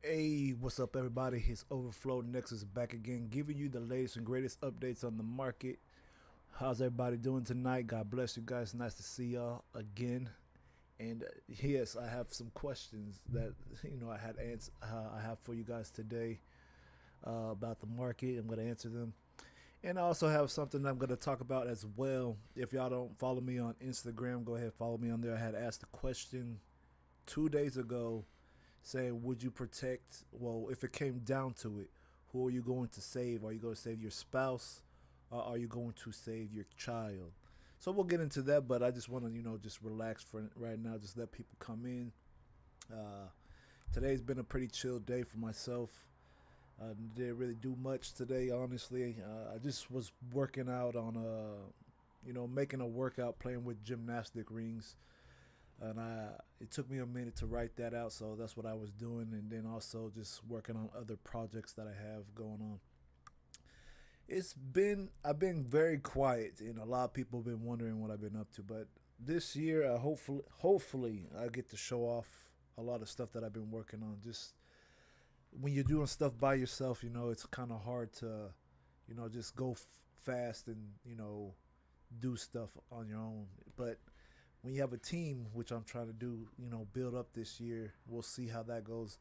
Hey, what's up, everybody? It's Overflow Nexus back again, giving you the latest and greatest updates on the market. How's everybody doing tonight? God bless you guys. Nice to see y'all again. And yes, I have some questions that I have for you guys today about the market. I'm going to answer them, and I also have something I'm going to talk about as well. If y'all don't follow me on Instagram, go ahead, follow me on there. I had asked a question 2 days ago saying, would you protect, well, if it came down to it, who are you going to save? Are you going to save your spouse, or are you going to save your child? So we'll get into that, but I just want to, just relax for right now, just let people come in. Today's been a pretty chill day for myself. Didn't really do much today, honestly. I just was working out on, making a workout, playing with gymnastic rings. And it took me a minute to write that out, so that's what I was doing, and then also just working on other projects that I have going on. I've been very quiet, and a lot of people have been wondering what I've been up to, but this year, hopefully I get to show off a lot of stuff that I've been working on. Just when you're doing stuff by yourself, it's kind of hard to, just go fast and, do stuff on your own. But when you have a team, which I'm trying to do, build up this year, we'll see how that goes.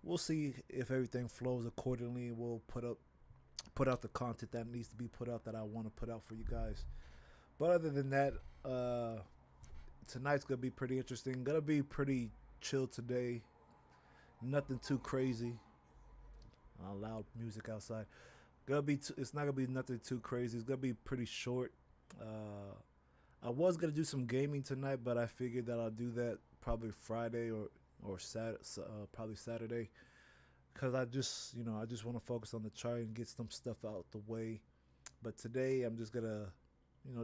We'll see if everything flows accordingly. We'll put out the content that needs to be put out, that I want to put out for you guys. But other than that, tonight's gonna be pretty interesting. Gonna be pretty chill today. Nothing too crazy. Loud music outside. It's not gonna be nothing too crazy. It's gonna be pretty short. I was gonna do some gaming tonight, but I figured that I'll do that probably Friday or probably Saturday, because I just want to focus on the chart and get some stuff out the way. But today I'm just gonna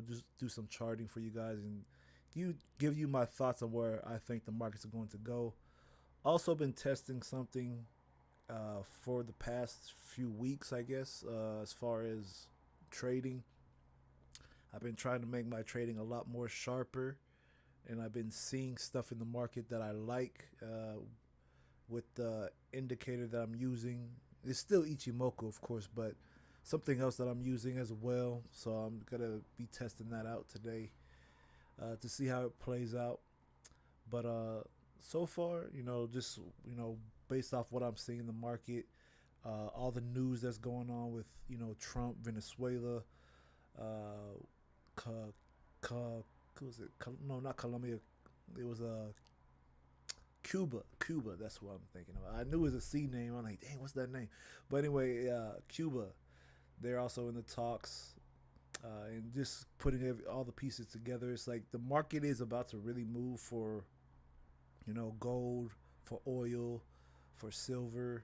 just do some charting for you guys and give you my thoughts on where I think the markets are going to go. Also been testing something for the past few weeks, I guess, as far as trading. I've been trying to make my trading a lot more sharper, and I've been seeing stuff in the market that I like with the indicator that I'm using. It's still Ichimoku, of course, but something else that I'm using as well. So I'm going to be testing that out today to see how it plays out. But so far, just, based off what I'm seeing in the market, all the news that's going on with, Trump, Venezuela, was it? No, not Colombia. It was Cuba. Cuba. That's what I'm thinking of. I knew it was a C name. I'm like, dang, what's that name? But anyway, Cuba. They're also in the talks, and just putting all the pieces together. It's like the market is about to really move for, gold, for oil, for silver.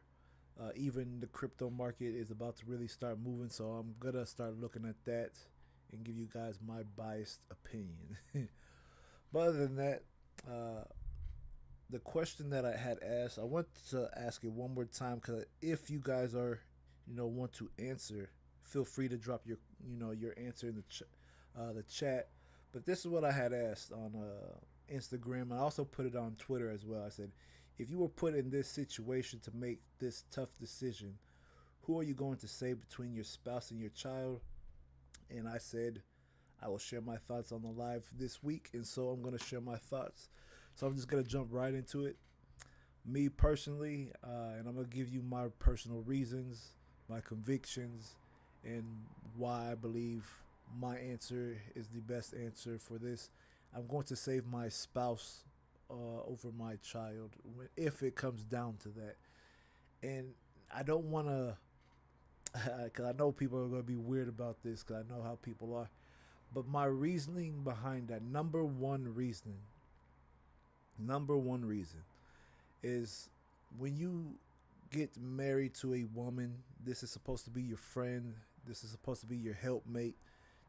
Even the crypto market is about to really start moving. So I'm gonna start looking at that and give you guys my biased opinion. But other than that, the question that I had asked, I want to ask it one more time, because if you guys are, want to answer, feel free to drop your answer in the chat. But this is what I had asked on Instagram. I also put it on Twitter as well. I said, if you were put in this situation to make this tough decision, who are you going to save between your spouse and your child? And I said I will share my thoughts on the live this week, and so I'm going to share my thoughts. So I'm just going to jump right into it. Me personally, and I'm going to give you my personal reasons, my convictions, and why I believe my answer is the best answer for this. I'm going to save my spouse over my child if it comes down to that. And I don't want to because I know people are going to be weird about this because I know how people are. But my reasoning behind that, number one reason is when you get married to a woman, this is supposed to be your friend, this is supposed to be your helpmate,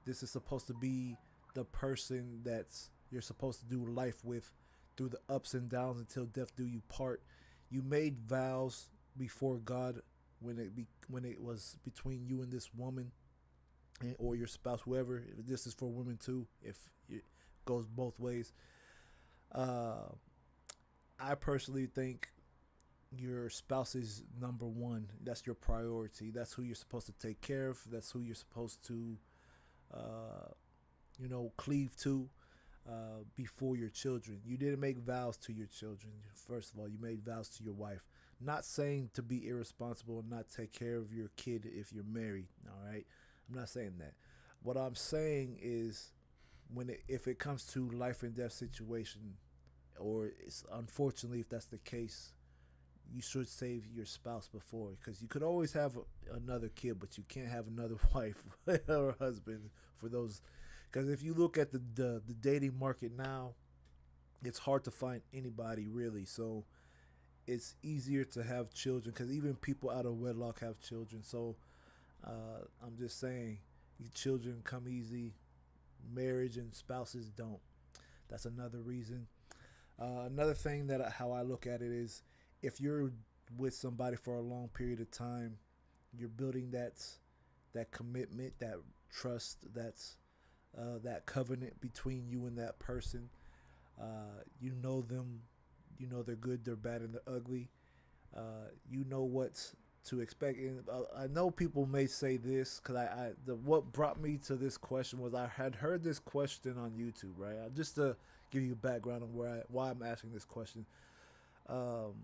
this is supposed to be the person that's you're supposed to do life with through the ups and downs until death do you part. You made vows before God when it was between you and this woman or your spouse, whoever. This is for women too, if it goes both ways. Uh, I personally think your spouse is number one. That's your priority. That's who you're supposed to take care of. That's who you're supposed to, uh, cleave to before your children. You didn't make vows to your children. First of all, you made vows to your wife. Not saying to be irresponsible and not take care of your kid if you're married. All right, I'm not saying that. What I'm saying is if it comes to life and death situation, or it's unfortunately if that's the case, you should save your spouse before, because you could always have another kid, but you can't have another wife or husband for those. Because if you look at the dating market now, it's hard to find anybody really. So it's easier to have children because even people out of wedlock have children. So I'm just saying, children come easy, marriage and spouses don't. That's another reason. Another thing that how I look at it is, if you're with somebody for a long period of time, you're building that commitment, that trust, that covenant between you and that person. You know them, you know they're good, they're bad, and they're ugly. You know what to expect. And I know people may say this because what brought me to this question was I had heard this question on YouTube, right? Just to give you a background on why I'm asking this question. Um,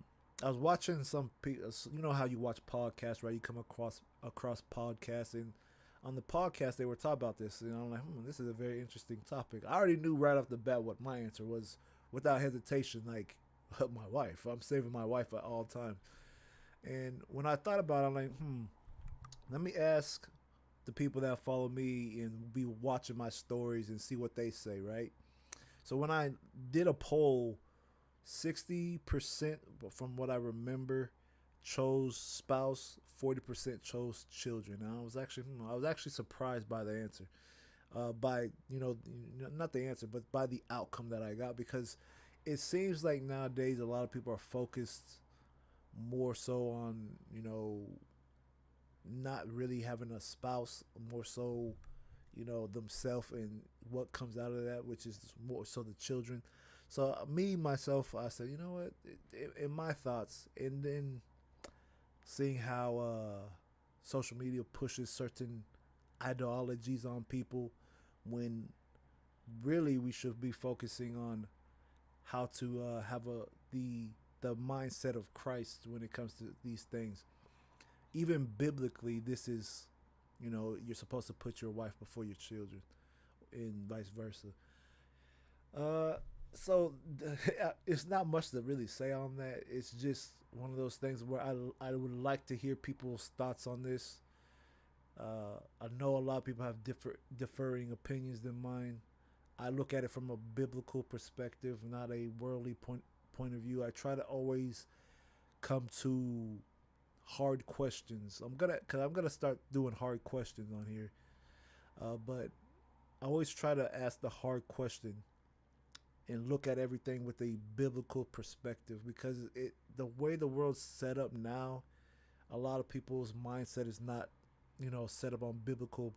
I was watching some people. You know how you watch podcasts, right? You come across podcasts, and on the podcast they were talking about this, and I'm like, this is a very interesting topic. I already knew right off the bat what my answer was without hesitation. Like, my wife. I'm saving my wife at all times. And when I thought about it, I'm like, let me ask the people that follow me and be watching my stories and see what they say, right? So when I did a poll, 60% from what I remember chose spouse, 40% chose children. And I was actually surprised by the answer. By not the answer, but by the outcome that I got, because it seems like nowadays a lot of people are focused more so on not really having a spouse, more so themselves and what comes out of that, which is more so the children. So me myself, I said, you know what, in my thoughts, and then seeing how social media pushes certain ideologies on people, when really we should be focusing on how to have the mindset of Christ when it comes to these things. Even biblically, this is, you're supposed to put your wife before your children, and vice versa. Uh, so it's not much to really say on that. It's just one of those things where I would like to hear people's thoughts on this. I know a lot of people have differing opinions than mine. I look at it from a biblical perspective, not a worldly point of view. I try to always come to hard questions. I'm gonna start doing hard questions on here. But I always try to ask the hard question and look at everything with a biblical perspective, because the way the world's set up now, a lot of people's mindset is not set up on biblical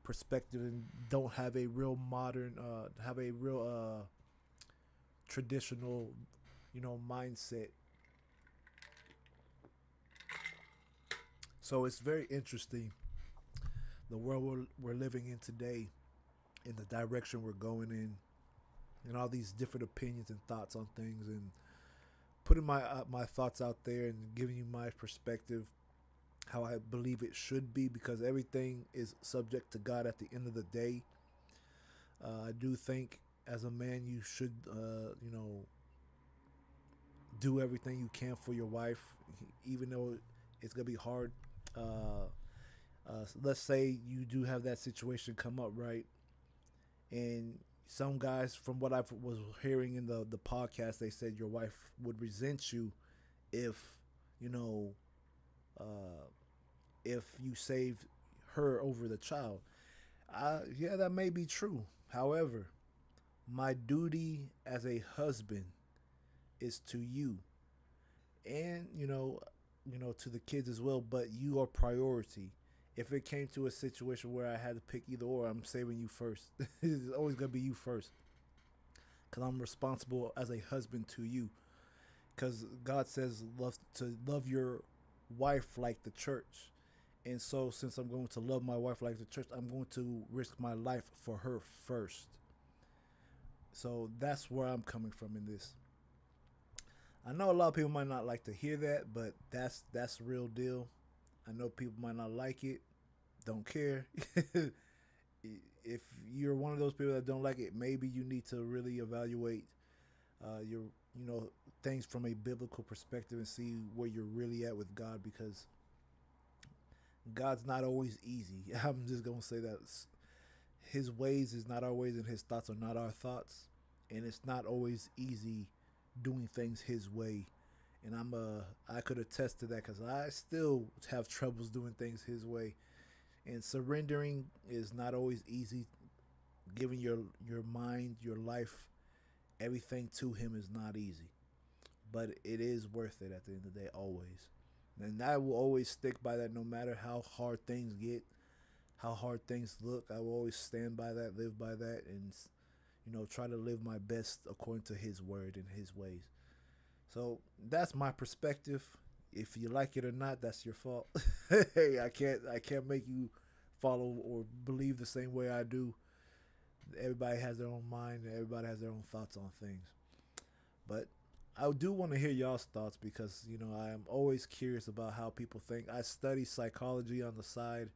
perspective, and don't have a real modern have a real traditional mindset. So it's very interesting, the world we're living in today, in the direction we're going in, and all these different opinions and thoughts on things, and putting my thoughts out there and giving you my perspective, how I believe it should be, because everything is subject to God at the end of the day. I do think as a man you should do everything you can for your wife, even though it's gonna be hard. Uh, Let's say you do have that situation come up, right? And some guys, from what I was hearing in the podcast, they said your wife would resent you if you know uh, if you saved her over the child. Yeah, that may be true. However, my duty as a husband is to you, and to the kids as well. But you are priority. If it came to a situation where I had to pick either or, I'm saving you first. It's always gonna be you first, because I'm responsible as a husband to you. Because God says love your wife like the church, and so since I'm going to love my wife like the church, I'm going to risk my life for her first. So that's where I'm coming from in this. I know a lot of people might not like to hear that, but that's the real deal. I know people might not like it. Don't care. If you're one of those people that don't like it, maybe you need to really evaluate your things from a biblical perspective and see where you're really at with God, because God's not always easy. I'm just gonna say that His ways is not our ways, and His thoughts are not our thoughts, and it's not always easy doing things His way. And I could attest to that, because I still have troubles doing things His way, and surrendering is not always easy. Giving your mind, your life, everything to Him is not easy, but it is worth it at the end of the day, always. And I will always stick by that, no matter how hard things get, how hard things look. I will always stand by that, live by that, and try to live my best according to His word and His ways. So that's my perspective. If you like it or not, that's your fault. Hey, I can't make you follow or believe the same way I do. Everybody has their own mind, and everybody has their own thoughts on things. But I do want to hear y'all's thoughts, because I am always curious about how people think. I study psychology on the side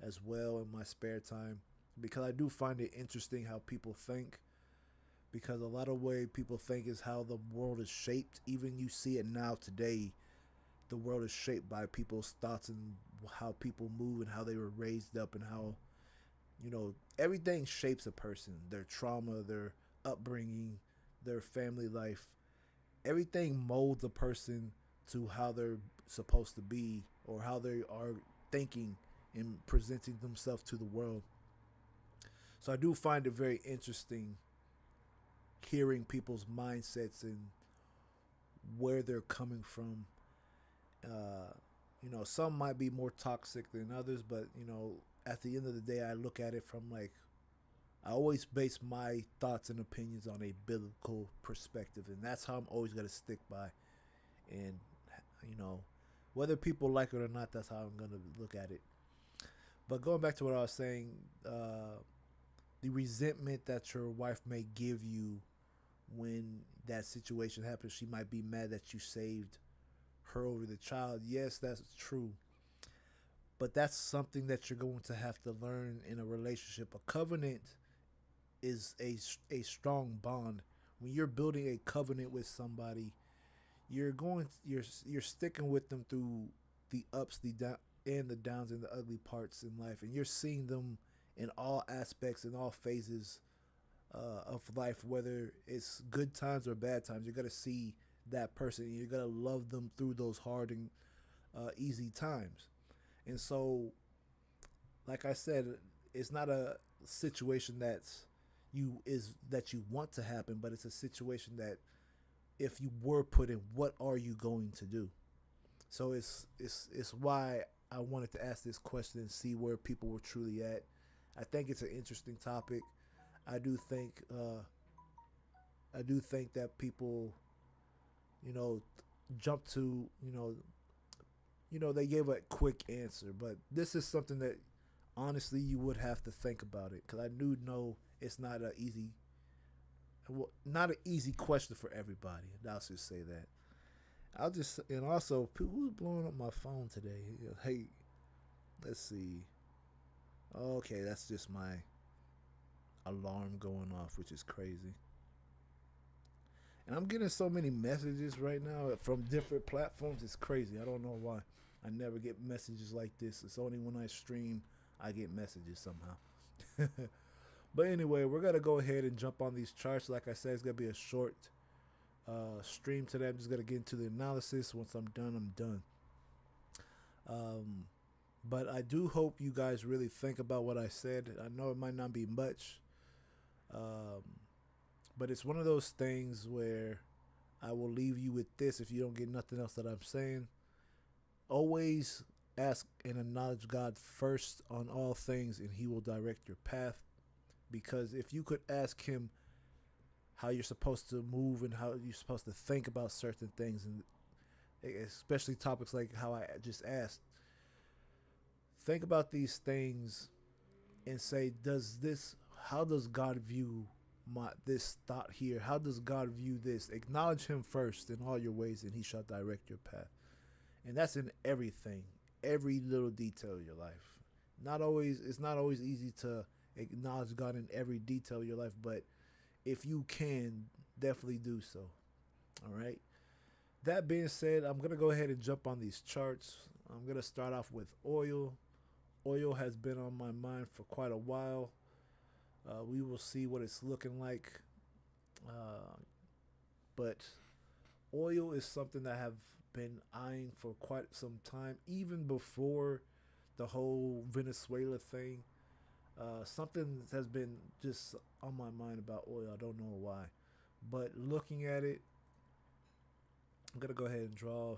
as well in my spare time, because I do find it interesting how people think, because a lot of way people think is how the world is shaped. Even you see it now today, the world is shaped by people's thoughts and how people move and how they were raised up, and how everything shapes a person. Their trauma, their upbringing, their family life, everything molds a person to how they're supposed to be, or how they are thinking and presenting themselves to the world. So I do find it very interesting hearing people's mindsets and where they're coming from. Uh, some might be more toxic than others, but at the end of the day, I look at it from like, I always base my thoughts and opinions on a biblical perspective, and that's how I'm always gonna stick by. And you know, whether people like it or not, that's how I'm gonna look at it. But going back to what I was saying, the resentment that your wife may give you when that situation happens, she might be mad that you saved her over the child. Yes, that's true. But that's something that you're going to have to learn in a relationship. A covenant is a strong bond. When you're building a covenant with somebody, you're sticking with them through the ups, the down, and the downs, and the ugly parts in life, and you're seeing them in all aspects, in all phases of life, whether it's good times or bad times. You're gonna see that person, and you're gonna love them through those hard and easy times. And so, like I said, it's not a situation that you want to happen, but it's a situation that if you were put in, what are you going to do? So it's why I wanted to ask this question and see where people were truly at. I think it's an interesting topic. I do think that people, you know, jump to they gave a quick answer, but this is something that honestly you would have to think about it, because I do know it's not an easy question for everybody. I'll just say that. And also, who's blowing up my phone today? Hey, let's see. Okay, that's just my alarm going off, which is crazy. And I'm getting so many messages right now from different platforms. It's crazy. I don't know why. I never get messages like this. It's only when I stream I get messages somehow. But anyway, we're gonna go ahead and jump on these charts. Like I said, it's gonna be a short stream today. I'm just gonna get into the analysis. Once I'm done, I'm done. But I do hope you guys really think about what I said. I know it might not be much, but it's one of those things where I will leave you with this if you don't get nothing else that I'm saying. Always ask and acknowledge God first on all things, and He will direct your path. Because if you could ask Him how you're supposed to move and how you're supposed to think about certain things, and especially topics like how I just asked, think about these things and say, how does God view this thought here? How does God view this? Acknowledge Him first in all your ways, and He shall direct your path. And that's in everything, every little detail of your life. It's not always easy to acknowledge God in every detail of your life, but if you can, definitely do so. All right. That being said, I'm going to go ahead and jump on these charts. I'm going to start off with oil. Oil has been on my mind for quite a while. We will see what it's looking like. But oil is something that I have been eyeing for quite some time, even before the whole Venezuela thing. Something has been just on my mind about oil. I don't know why. But looking at it, I'm going to go ahead and draw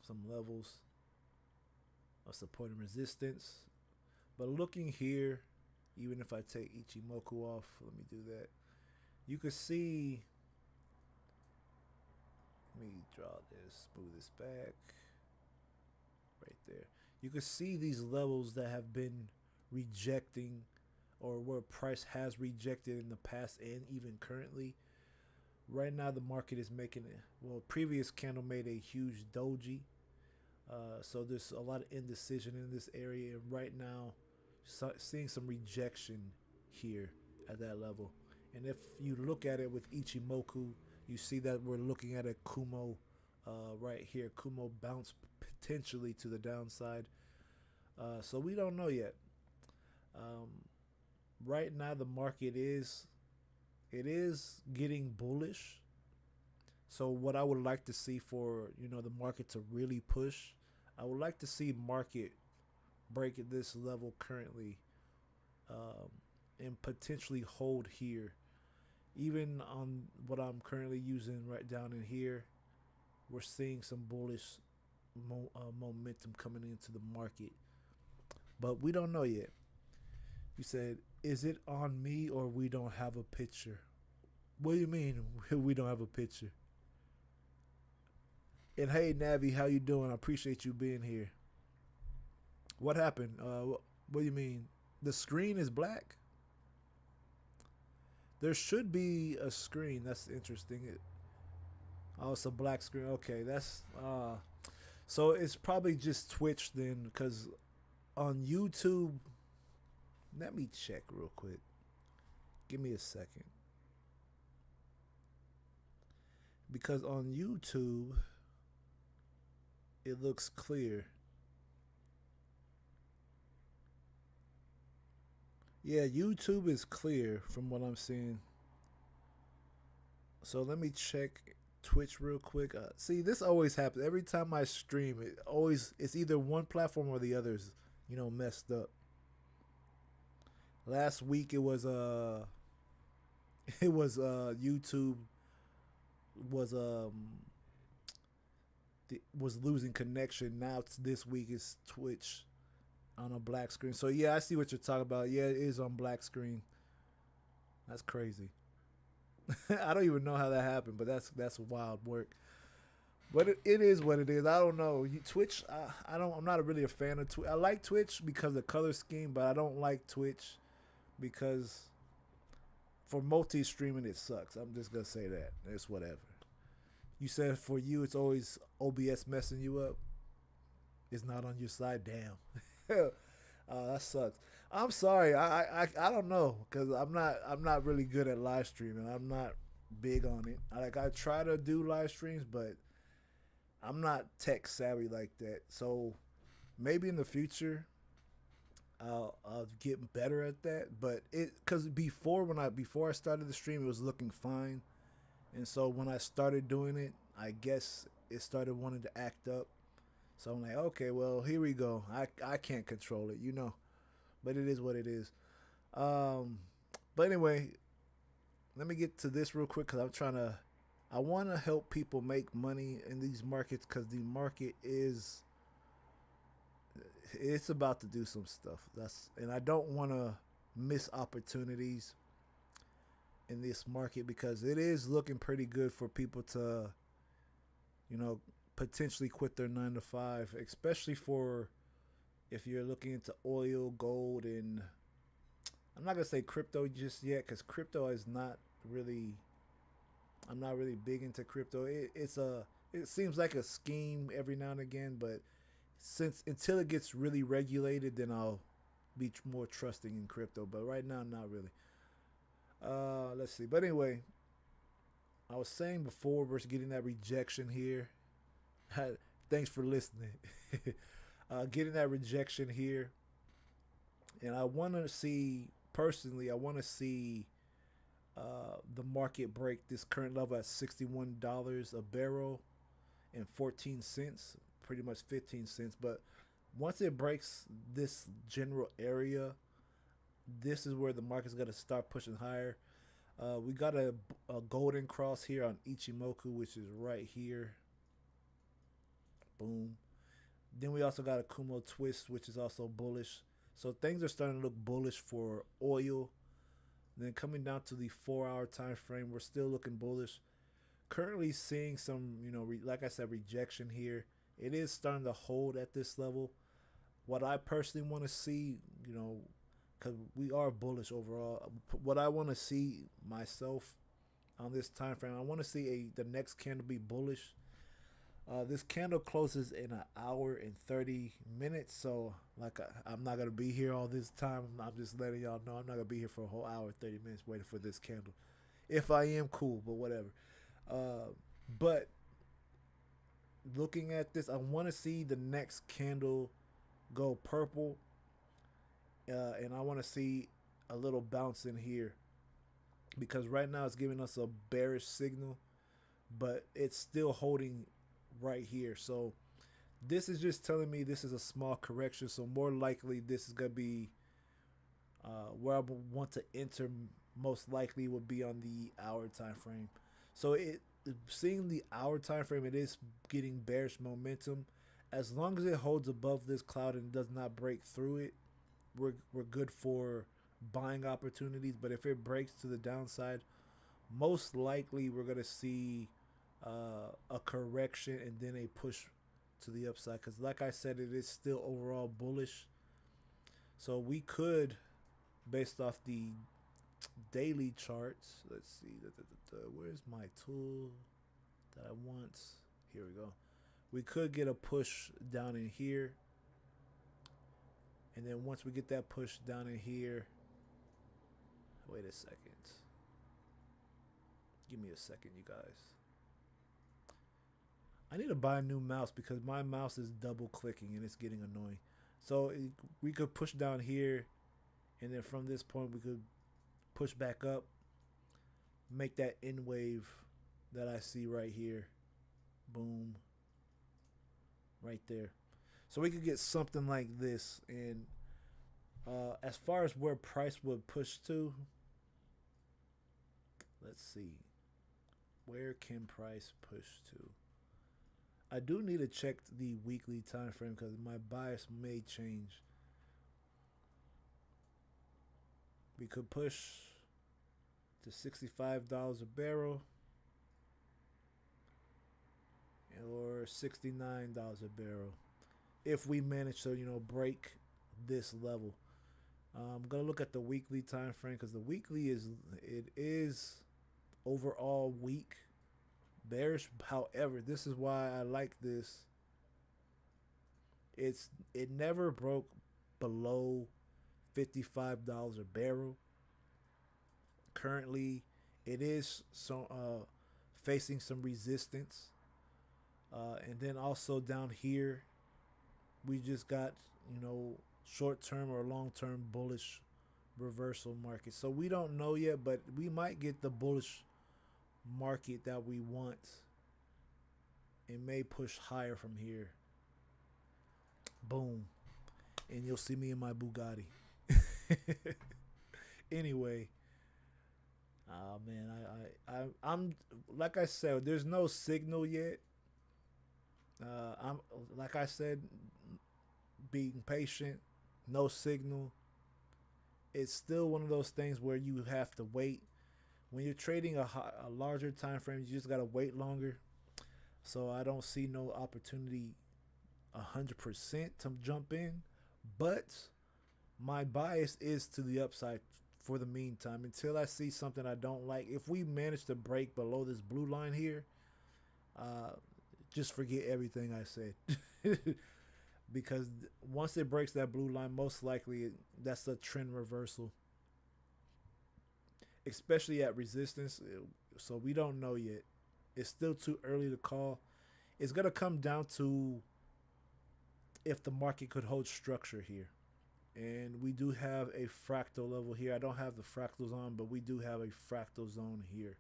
some levels of support and resistance. But looking here, even if I take Ichimoku off, let me do that. You can see, let me draw this, move this back, right there. You can see these levels that have been rejecting, or where price has rejected in the past and even currently. Right now the market is making it, well, previous candle made a huge doji, so there's a lot of indecision in this area, and right now seeing some rejection here at that level. And if you look at it with Ichimoku, you see that we're looking at a Kumo right here. Kumo bounce potentially to the downside, so we don't know yet. Right now the market is getting bullish. So what I would like to see for the market to really push, I would like to see market break at this level currently, and potentially hold here. Even on what I'm currently using right down in here, we're seeing some bullish momentum coming into the market, but we don't know yet. You said, is it on me or we don't have a picture? What do you mean we don't have a picture? And hey, Navi, how you doing? I appreciate you being here. What happened? What do you mean? The screen is black? There should be a screen. That's interesting. Oh, it's a black screen. Okay, that's so it's probably just Twitch then, because on YouTube, let me check real quick. Give me a second. Because on YouTube, it looks clear. Yeah, YouTube is clear from what I'm seeing. So let me check Twitch real quick. See, this always happens. Every time I stream, it's either one platform or the other's, messed up. Last week it was YouTube was losing connection. Now this week is Twitch on a black screen. So yeah, I see what you're talking about. Yeah, it is on black screen. That's crazy. I don't even know how that happened, but that's wild work. But it is what it is. I don't know. Twitch, I'm not really a fan of Twitch. I like Twitch because of the color scheme, but I don't like Twitch because for multi-streaming it sucks. I'm just gonna say that. It's whatever. You said for you it's always OBS messing you up. It's not on your side. Damn. That sucks. I'm sorry. I don't know, because I'm not really good at live streaming. I'm not big on it. I try to do live streams, but I'm not tech savvy like that. So maybe in the future I'll get better at that. But it because before I started the stream, it was looking fine, and so when I started doing it, I guess it started wanting to act up. So I'm like, okay, well, here we go. I can't control it, but it is what it is. Um, but anyway, let me get to this real quick because I want to help people make money in these markets because the market it's about to do some stuff. And I don't want to miss opportunities in this market because it is looking pretty good for people to, you know, potentially quit their 9 to 5, especially for if you're looking into oil, gold, and I'm not gonna say crypto just yet because crypto is not really. I'm not really big into crypto. It seems like a scheme every now and again, but since until it gets really regulated, then I'll be more trusting in crypto. But right now, not really. Let's see. But anyway, I was saying before we're getting that rejection here. Thanks for listening. Getting that rejection here, and I want to see personally. I want to see the market break this current level at $61 a barrel and 14 cents, pretty much 15 cents. But once it breaks this general area, this is where the market's going to start pushing higher. We got a golden cross here on Ichimoku, which is right here. Boom. Then we also got a Kumo twist, which is also bullish. So things are starting to look bullish for oil. Then coming down to the 4-hour time frame, we're still looking bullish. Currently seeing some, like I said, rejection here. It is starting to hold at this level. What I personally want to see, because we are bullish overall. What I want to see myself on this time frame, I want to see the next candle be bullish. This candle closes in an hour and 30 minutes, so I'm not gonna be here all this time. I'm just letting y'all know I'm not gonna be here for a whole hour and 30 minutes waiting for this candle. If I am, cool, but whatever. But looking at this, I want to see the next candle go purple, and I want to see a little bounce in here because right now it's giving us a bearish signal, but it's still holding right here. So this is just telling me this is a small correction. So more likely this is going to be where I want to enter. Most likely would be on the hour time frame. So seeing the hour time frame, it is getting bearish momentum. As long as it holds above this cloud and does not break through it, we're good for buying opportunities. But if it breaks to the downside, most likely we're going to see a correction and then a push to the upside because like I said, it is still overall bullish. So we could, based off the daily charts, let's see, where's my tool that I want? Here we go. We could get a push down in here, and then once we get that push down in here, wait a second, give me a second, you guys. I need to buy a new mouse because my mouse is double clicking and it's getting annoying. So we could push down here, and then from this point we could push back up, make that N wave that I see right here. Boom. Right there. So we could get something like this. And as far as where price would push to, let's see. Where can price push to? I do need to check the weekly time frame because my bias may change. We could push to $65 a barrel or $69 a barrel if we manage to break this level. I'm gonna look at the weekly time frame because the weekly is overall weak, bearish. However, this is why I like this. It never broke below $55 a barrel. Currently, it is facing some resistance, and then also down here, we just got, you know, short term or long term bullish reversal market. So we don't know yet, but we might get the bullish market that we want. It may push higher from here. Boom. And you'll see me in my Bugatti. Anyway, man, I'm like I said, there's no signal yet. I'm like I said, being patient, no signal. It's still one of those things where you have to wait. When you're trading a larger time frame, you just gotta wait longer. So I don't see no opportunity 100% to jump in, but my bias is to the upside for the meantime until I see something I don't like. If we manage to break below this blue line here, just forget everything I said. Because once it breaks that blue line, most likely that's a trend reversal, especially at resistance. So we don't know yet. It's still too early to call. It's going to come down to if the market could hold structure here. And we do have a fractal level here. I don't have the fractals on, but we do have a fractal zone here.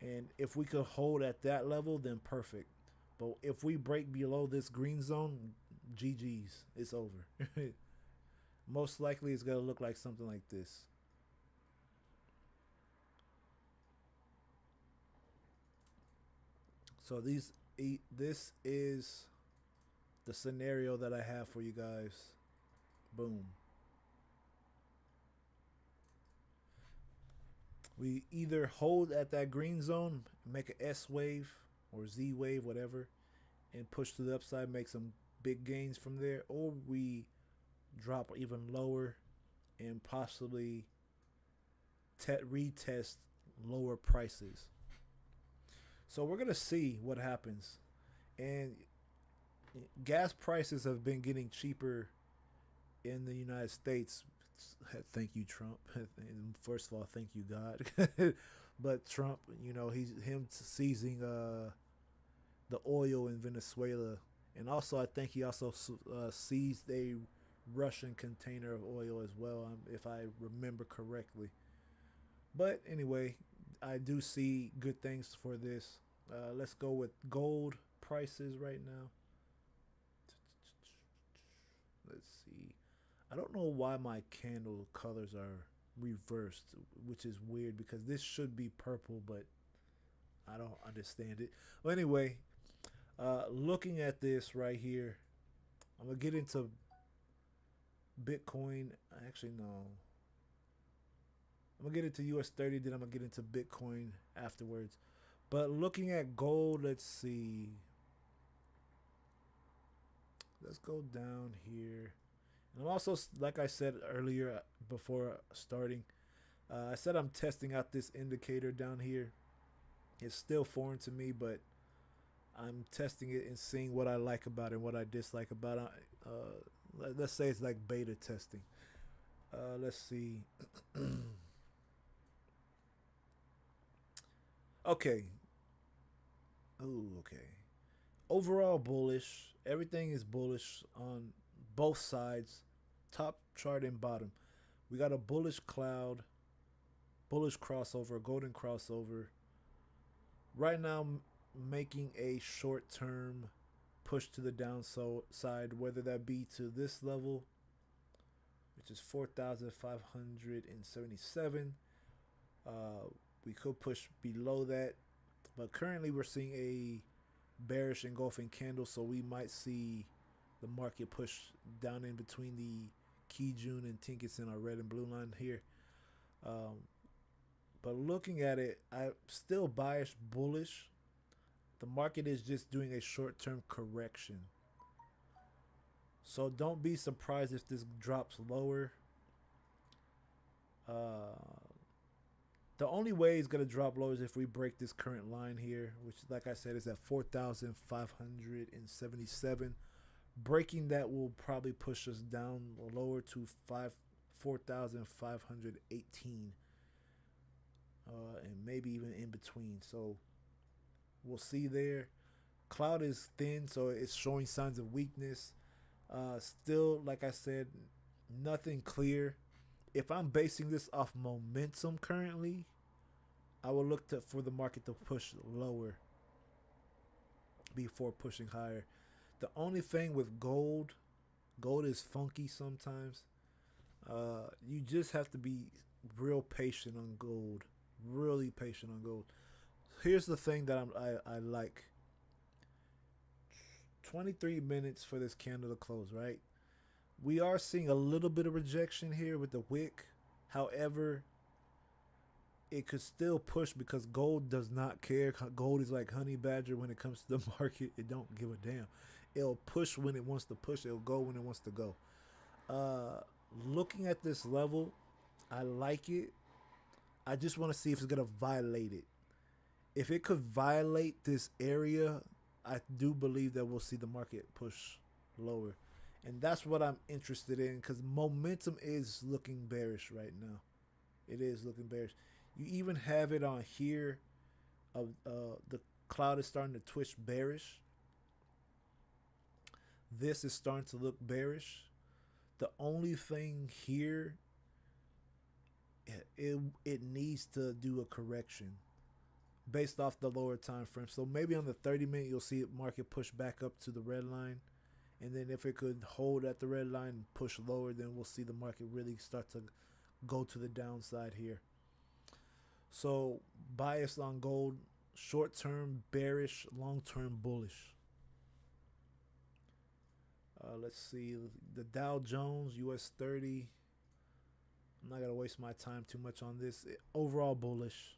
And if we could hold at that level, then perfect. But if we break below this green zone, GG's, it's over. Most likely it's going to look like something like this. So this is the scenario that I have for you guys. Boom. We either hold at that green zone, make an S wave or Z wave, whatever, and push to the upside, make some big gains from there, or we drop even lower and possibly retest lower prices. So we're going to see what happens. And gas prices have been getting cheaper in the United States. Thank you, Trump. First of all, thank you, God. But Trump, you know, him seizing the oil in Venezuela, and also I think he also seized a Russian container of oil as well, if I remember correctly. But anyway, I do see good things for this. Let's go with gold prices right now. Let's see. I don't know why my candle colors are reversed, which is weird because this should be purple, but I don't understand it. Well, anyway, looking at this right here, I'm going to get into Bitcoin. Actually, no. I'm going to get into US30, then I'm going to get into Bitcoin afterwards. But looking at gold, let's see. Let's go down here. And I'm also, like I said earlier before starting, I said I'm testing out this indicator down here. It's still foreign to me, but I'm testing it and seeing what I like about it and what I dislike about it. Let's say it's like beta testing. Let's see. Okay. Ooh, okay. Overall bullish. Everything is bullish on both sides, top chart and bottom. We got a bullish cloud, bullish crossover, golden crossover. Right now, making a short-term push to the downside, whether that be to this level, which is 4,577. We could push below that, but currently we're seeing a bearish engulfing candle, so we might see the market push down in between the Kijun and Tinkerson, our red and blue line here. But looking at it, I'm still biased bullish. The market is just doing a short-term correction. So don't be surprised if this drops lower. The only way it's going to drop low is if we break this current line here, which, like I said, is at 4,577. Breaking that will probably push us down lower to 4,518. And maybe even in between. So we'll see there. Cloud is thin, so it's showing signs of weakness. Still, like I said, nothing clear. If I'm basing this off momentum currently, I will look for the market to push lower before pushing higher. The only thing with gold, gold is funky sometimes. You just have to be real patient on gold. Really patient on gold. Here's the thing that I like. 23 minutes for this candle to close, right? We are seeing a little bit of rejection here with the wick. However, it could still push because gold does not care. Gold is like honey badger when it comes to the market. It don't give a damn. It'll push when it wants to push. It'll go when it wants to go. Looking at this level, I like it. I just want to see if it's gonna violate it. If it could violate this area, I do believe that we'll see the market push lower. And that's what I'm interested in because momentum is looking bearish right now. It is looking bearish. You even have it on here. The cloud is starting to twitch bearish. This is starting to look bearish. The only thing here, it needs to do a correction based off the lower time frame. So maybe on the 30-minute, you'll see it market push back up to the red line. And then if it could hold at the red line and push lower, then we'll see the market really start to go to the downside here. So bias on gold, short term bearish, long term bullish. Let's see the Dow Jones, US30. I'm not gonna waste my time too much on this. Overall bullish.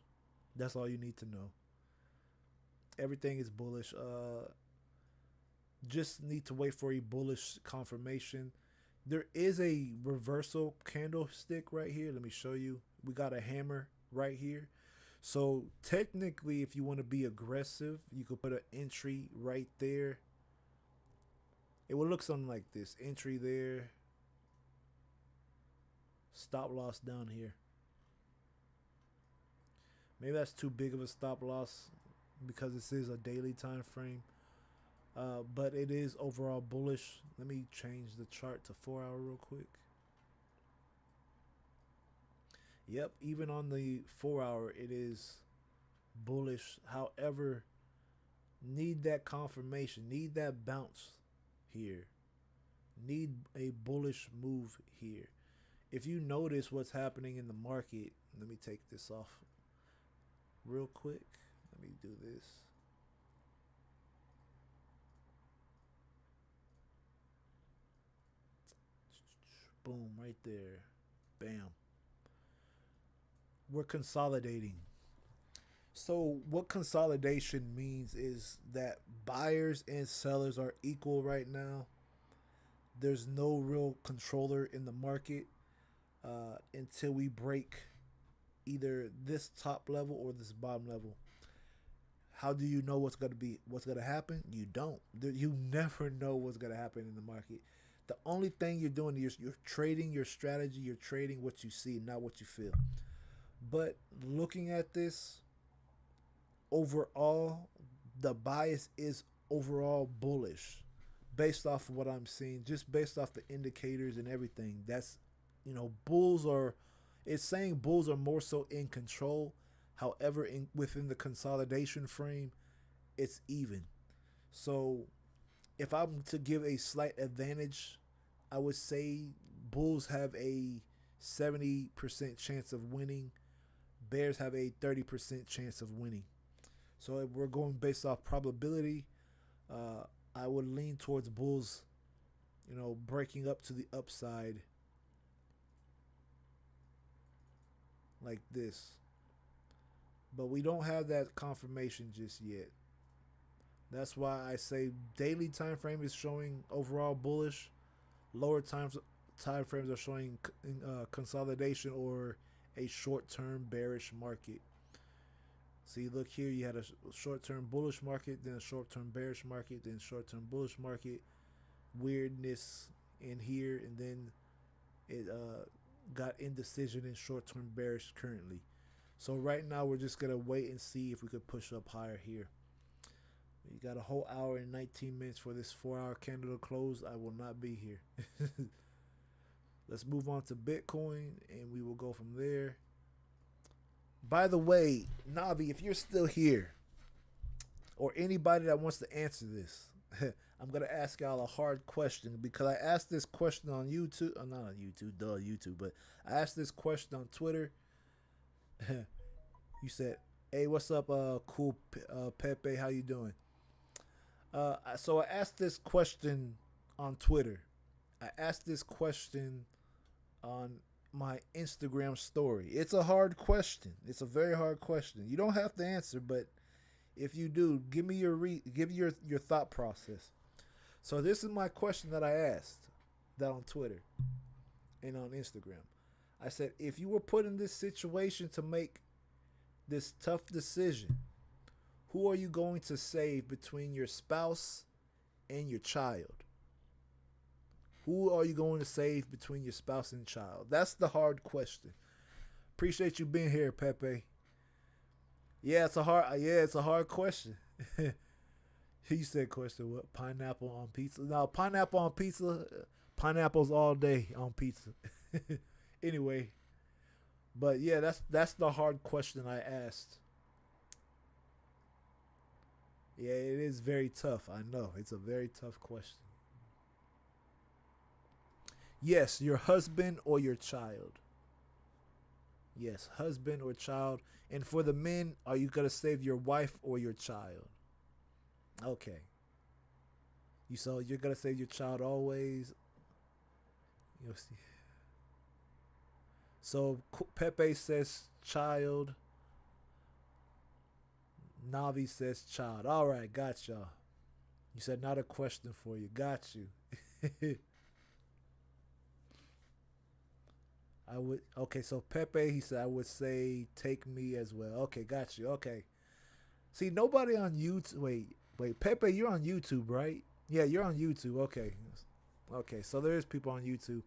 That's all you need to know. Everything is bullish. Just need to wait for a bullish confirmation. There is a reversal candlestick right here. Let me show you. We got a hammer right here. So technically, if you want to be aggressive, you could put an entry right there. It would look something like this. Entry there. Stop loss down here. Maybe that's too big of a stop loss because this is a daily time frame. But it is overall bullish. Let me change the chart to 4 hour real quick. Yep, even on the 4 hour, it is bullish. However, need that confirmation, need that bounce here, need a bullish move here. If you notice what's happening in the market, let me take this off real quick. Let me do this. Boom, right there. Bam. We're consolidating. So what consolidation means is that buyers and sellers are equal right now. There's no real controller in the market until we break either this top level or this bottom level. How do you know what's gonna happen? You don't. You never know what's gonna happen in the market. The only thing you're doing is you're trading your strategy. You're trading what you see, not what you feel. But looking at this overall, the bias is overall bullish based off of what I'm seeing, just based off the indicators and everything. That's, bulls are, it's saying bulls are more so in control. However, within the consolidation frame, it's even. So if I'm to give a slight advantage, I would say bulls have a 70% chance of winning. Bears have a 30% chance of winning. So if we're going based off probability, I would lean towards bulls, breaking up to the upside like this. But we don't have that confirmation just yet. That's why I say daily time frame is showing overall bullish. Lower time frames are showing consolidation or a short-term bearish market. See, look here, you had a short-term bullish market, then a short-term bearish market, then short-term bullish market. Weirdness in here, and then it got indecision in short-term bearish currently. So right now we're just gonna wait and see if we could push up higher here. You got a whole hour and 19 minutes for this 4 hour candle to close. I will not be here. Let's move on to Bitcoin and we will go from there. By the way, Navi, if you're still here, or anybody that wants to answer this, I'm going to ask y'all a hard question because I asked this question on YouTube. Not on YouTube, YouTube, but I asked this question on Twitter. You said, hey, what's up, cool Pepe? How you doing? So I asked this question on Twitter. I asked this question on my Instagram story. It's a hard question. It's a very hard question. You don't have to answer, but if you do, give me your thought process. So this is my question that I asked that on Twitter and on Instagram. I said, if you were put in this situation to make this tough decision, who are you going to save between your spouse and your child? Who are you going to save between your spouse and child? That's the hard question. Appreciate you being here, Pepe. Yeah, it's a hard question. He said question, what? Pineapple on pizza? No, pineapple on pizza. Pineapples all day on pizza. Anyway, but yeah, that's the hard question I asked. Yeah, it is very tough. I know. It's a very tough question. Yes, your husband or your child. Yes, husband or child. And for the men, are you going to save your wife or your child? Okay. You're going to save your child always. You'll see. So Pepe says child. Navi says child. All right, got y'all. You said not a question for you. Got you. I would. Okay, so Pepe, he said I would say take me as well. Okay, got you. Okay. See, nobody on YouTube. Wait, Pepe, you're on YouTube, right? Yeah, you're on YouTube. Okay. Okay, so there's people on YouTube.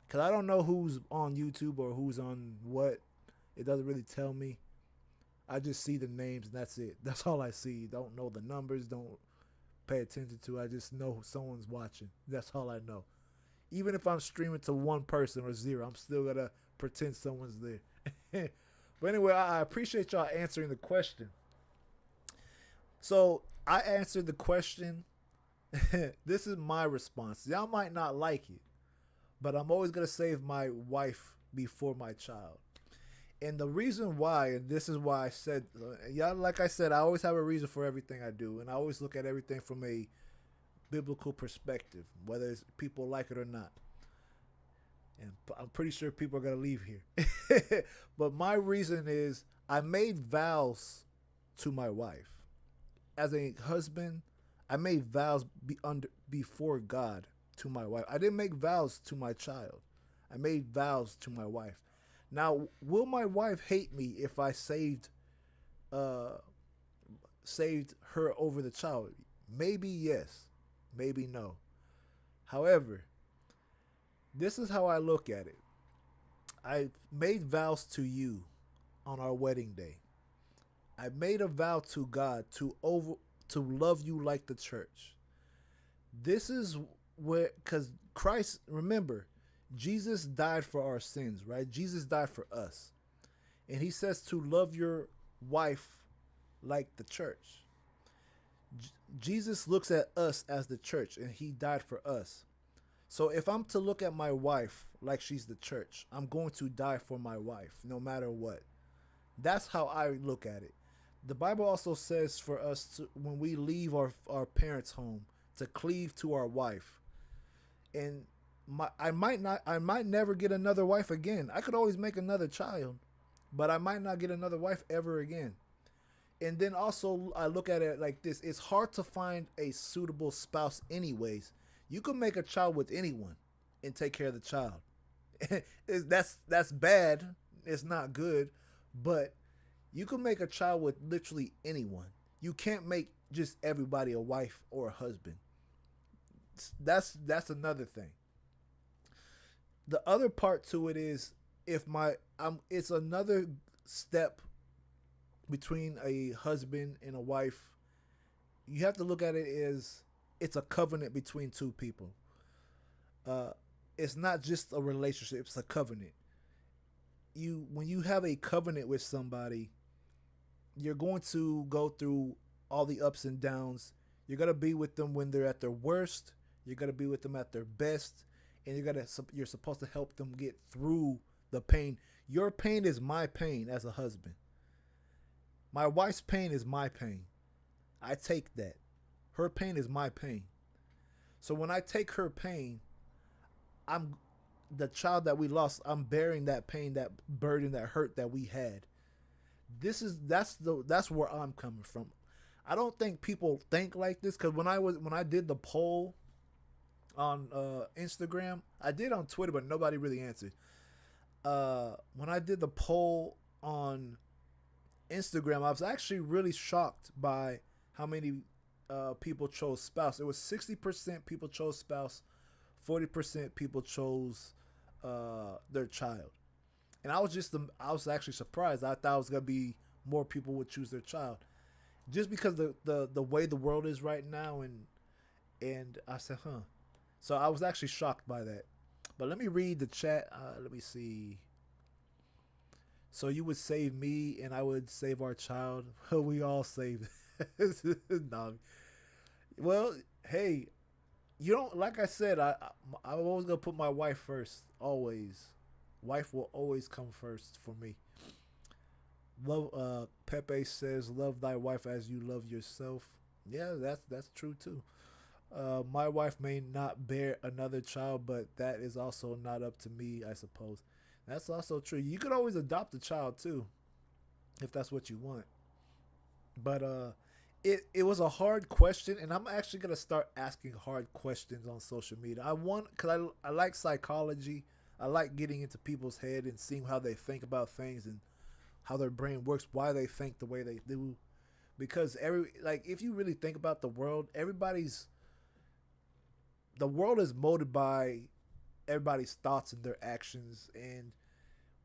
Because I don't know who's on YouTube or who's on what. It doesn't really tell me. I just see the names and that's it. That's all I see. Don't know the numbers. Don't pay attention to. I just know someone's watching. That's all I know. Even if I'm streaming to one person or zero, I'm still going to pretend someone's there. But anyway, I appreciate y'all answering the question. So I answered the question. This is my response. Y'all might not like it, but I'm always going to save my wife before my child. And the reason why, and this is why I said, yeah, like I said, I always have a reason for everything I do. And I always look at everything from a biblical perspective, whether it's people like it or not. And I'm pretty sure people are going to leave here. But my reason is I made vows to my wife. As a husband, I made vows before God to my wife. I didn't make vows to my child. I made vows to my wife. Now, will my wife hate me if I saved her over the child? Maybe yes, maybe no. However, this is how I look at it. I made vows to you on our wedding day. I made a vow to God to love you like the church. This is where, because Christ, remember, Jesus died for our sins, right? Jesus died for us. And he says to love your wife like the church. Jesus looks at us as the church, and he died for us. So if I'm to look at my wife like she's the church, I'm going to die for my wife no matter what. That's how I look at it. The Bible also says for us to, when we leave our parents' home, to cleave to our wife. And I might never get another wife again. I could always make another child, but I might not get another wife ever again. And then also I look at it like this. It's hard to find a suitable spouse anyways. You can make a child with anyone and take care of the child. That's bad. It's not good, but you can make a child with literally anyone. You can't make just everybody a wife or a husband. That's another thing. The other part to it is it's another step between a husband and a wife, you have to look at it as it's a covenant between two people. Uh, it's not just a relationship; it's a covenant. You when you have a covenant with somebody, you're going to go through all the ups and downs. You're gonna be with them when they're at their worst. You're gonna be with them at their best, and you're supposed to help them get through the pain. Your pain is my pain as a husband. My wife's pain is my pain. I take that. Her pain is my pain. So when I take her pain, I'm the child that we lost. I'm bearing that pain, that burden, that hurt that we had. That's where I'm coming from. I don't think people think like this because when I did the poll on Instagram, I did on Twitter, but nobody really answered. When I did the poll on Instagram, I was actually really shocked by how many people chose spouse. It was 60% people chose spouse, 40% people chose their child. And I was actually surprised. I thought it was gonna be more people would choose their child, just because the way the world is right now, and I said, huh. So I was actually shocked by that. But let me read the chat. Let me see. So you would save me, and I would save our child. We all save. No. Well, hey, you don't like I said. I'm always gonna put my wife first. Always, wife will always come first for me. Love. Pepe says, "Love thy wife as you love yourself." Yeah, that's true too. My wife may not bear another child, but that is also not up to me, I suppose. That's also true. You could always adopt a child too, if that's what you want. But it was a hard question, and I'm actually gonna start asking hard questions on social media. I want because I like psychology. I like getting into people's head and seeing how they think about things and how their brain works, why they think the way they do. Because if you really think about the world is molded by everybody's thoughts and their actions, and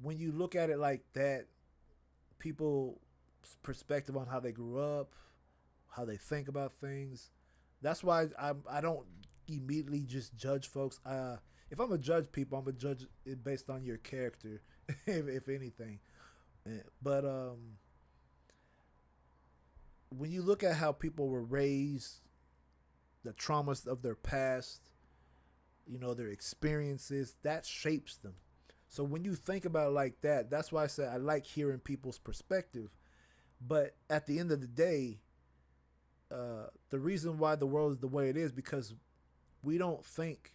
when you look at it like that, people's perspective on how they grew up, how they think about things. That's why I don't immediately just judge folks. If I'm gonna judge people, I'm gonna judge it based on your character, if anything. But when you look at how people were raised, the traumas of their past, their experiences, that shapes them. So when you think about it like that, that's why I said I like hearing people's perspective. But at the end of the day, the reason why the world is the way it is because we don't think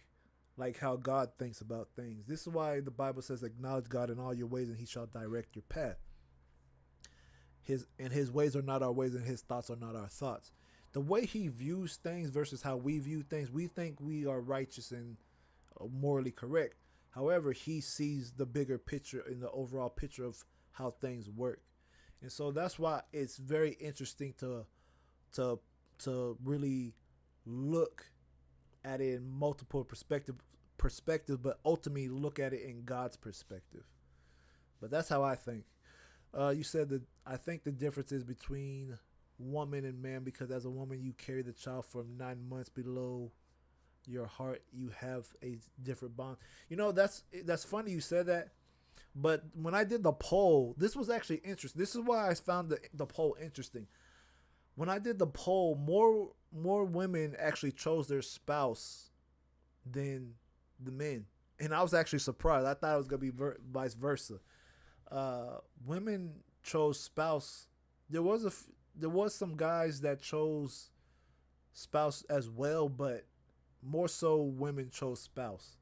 like how God thinks about things. This is why the Bible says, "Acknowledge God in all your ways, and He shall direct your path." His ways are not our ways, and His thoughts are not our thoughts. The way He views things versus how we view things, we think we are righteous and morally correct. However, He sees the bigger picture and the overall picture of how things work. And so that's why it's very interesting to really look at it in multiple perspectives, but ultimately look at it in God's perspective. But that's how I think. You said that I think the difference is between woman and man because as a woman you carry the child from 9 months below your heart. You have a different bond. That's funny you said that. But when I did the poll, this was actually interesting. This is why I found the poll interesting. When I did the poll, more women actually chose their spouse than the men, and I was actually surprised. I thought it was gonna be vice versa. Women chose spouse. There was some guys that chose spouse as well, but more so women chose spouse,